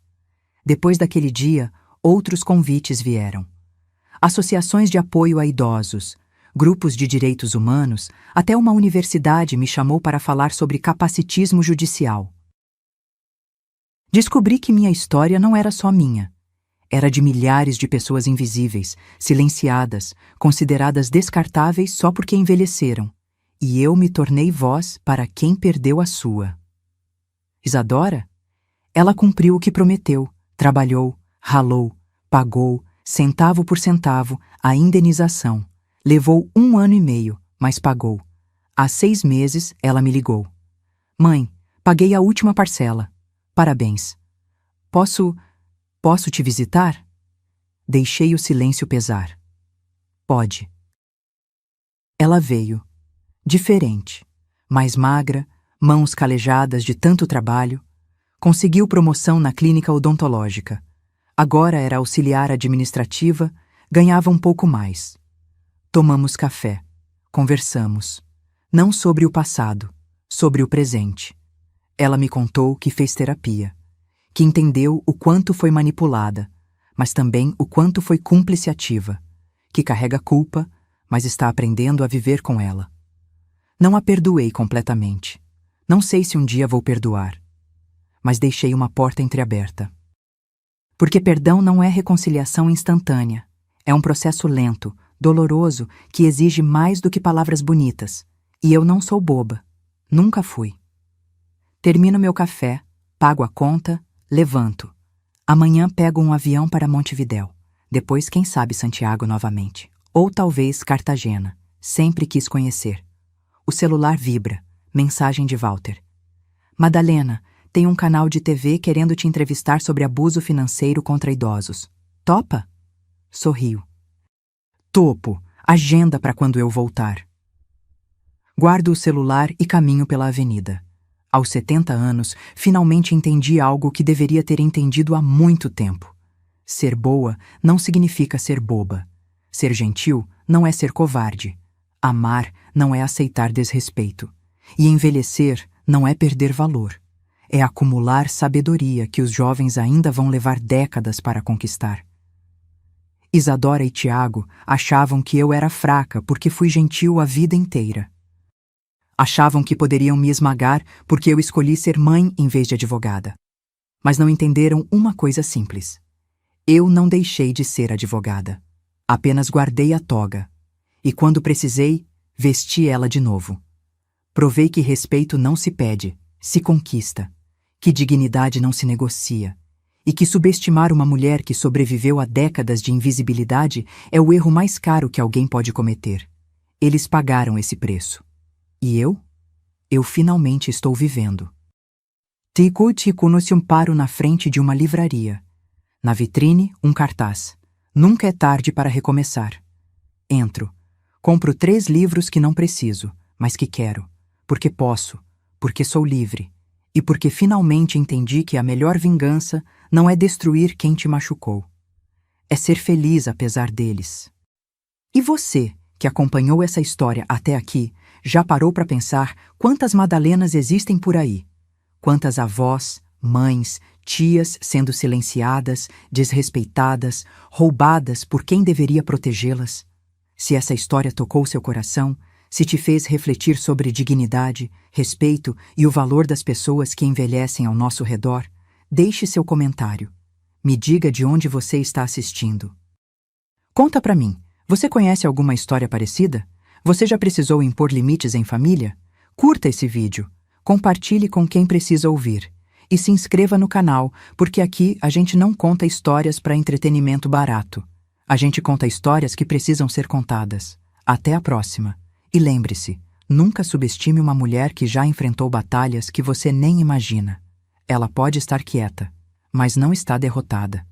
[SPEAKER 1] Depois daquele dia, outros convites vieram. Associações de apoio a idosos, grupos de direitos humanos, até uma universidade me chamou para falar sobre capacitismo judicial. Descobri que minha história não era só minha. Era de milhares de pessoas invisíveis, silenciadas, consideradas descartáveis só porque envelheceram. E eu me tornei voz para quem perdeu a sua. Isadora? Ela cumpriu o que prometeu, trabalhou, ralou, pagou, centavo por centavo, a indenização. Levou 1 ano e meio, mas pagou. Há 6 meses, ela me ligou. Mãe, paguei a última parcela. Parabéns. Posso te visitar? Deixei o silêncio pesar. Pode. Ela veio. Diferente. Mais magra, mãos calejadas de tanto trabalho. Conseguiu promoção na clínica odontológica. Agora era auxiliar administrativa, ganhava um pouco mais. Tomamos café. Conversamos. Não sobre o passado, sobre o presente. Ela me contou que fez terapia, que entendeu o quanto foi manipulada, mas também o quanto foi cúmplice ativa, que carrega culpa, mas está aprendendo a viver com ela. Não a perdoei completamente. Não sei se um dia vou perdoar, mas deixei uma porta entreaberta. Porque perdão não é reconciliação instantânea. É um processo lento, doloroso, que exige mais do que palavras bonitas. E eu não sou boba. Nunca fui. Termino meu café, pago a conta, levanto. Amanhã pego um avião para Montevidéu. Depois, quem sabe, Santiago novamente. Ou talvez Cartagena. Sempre quis conhecer. O celular vibra. Mensagem de Walter. Madalena, tem um canal de TV querendo te entrevistar sobre abuso financeiro contra idosos. Topa? Sorrio. Topo. Agenda para quando eu voltar. Guardo o celular e caminho pela avenida. Aos 70 anos, finalmente entendi algo que deveria ter entendido há muito tempo. Ser boa não significa ser boba. Ser gentil não é ser covarde. Amar não é aceitar desrespeito. E envelhecer não é perder valor. É acumular sabedoria que os jovens ainda vão levar décadas para conquistar. Isadora e Tiago achavam que eu era fraca porque fui gentil a vida inteira. Achavam que poderiam me esmagar porque eu escolhi ser mãe em vez de advogada. Mas não entenderam uma coisa simples. Eu não deixei de ser advogada. Apenas guardei a toga. E quando precisei, vesti ela de novo. Provei que respeito não se pede, se conquista. Que dignidade não se negocia. E que subestimar uma mulher que sobreviveu a décadas de invisibilidade é o erro mais caro que alguém pode cometer. Eles pagaram esse preço. E eu? Eu finalmente estou vivendo. Tico-tico-no-se paro na frente de uma livraria. Na vitrine, um cartaz. Nunca é tarde para recomeçar. Entro. Compro 3 livros que não preciso, mas que quero. Porque posso. Porque sou livre. E porque finalmente entendi que a melhor vingança não é destruir quem te machucou. É ser feliz apesar deles. E você, que acompanhou essa história até aqui, já parou para pensar quantas Madalenas existem por aí? Quantas avós, mães, tias sendo silenciadas, desrespeitadas, roubadas por quem deveria protegê-las. Se essa história tocou seu coração, se te fez refletir sobre dignidade, respeito e o valor das pessoas que envelhecem ao nosso redor, deixe seu comentário. Me diga de onde você está assistindo. Conta pra mim, você conhece alguma história parecida? Você já precisou impor limites em família? Curta esse vídeo, compartilhe com quem precisa ouvir e se inscreva no canal, porque aqui a gente não conta histórias para entretenimento barato. A gente conta histórias que precisam ser contadas. Até a próxima. E lembre-se, nunca subestime uma mulher que já enfrentou batalhas que você nem imagina. Ela pode estar quieta, mas não está derrotada.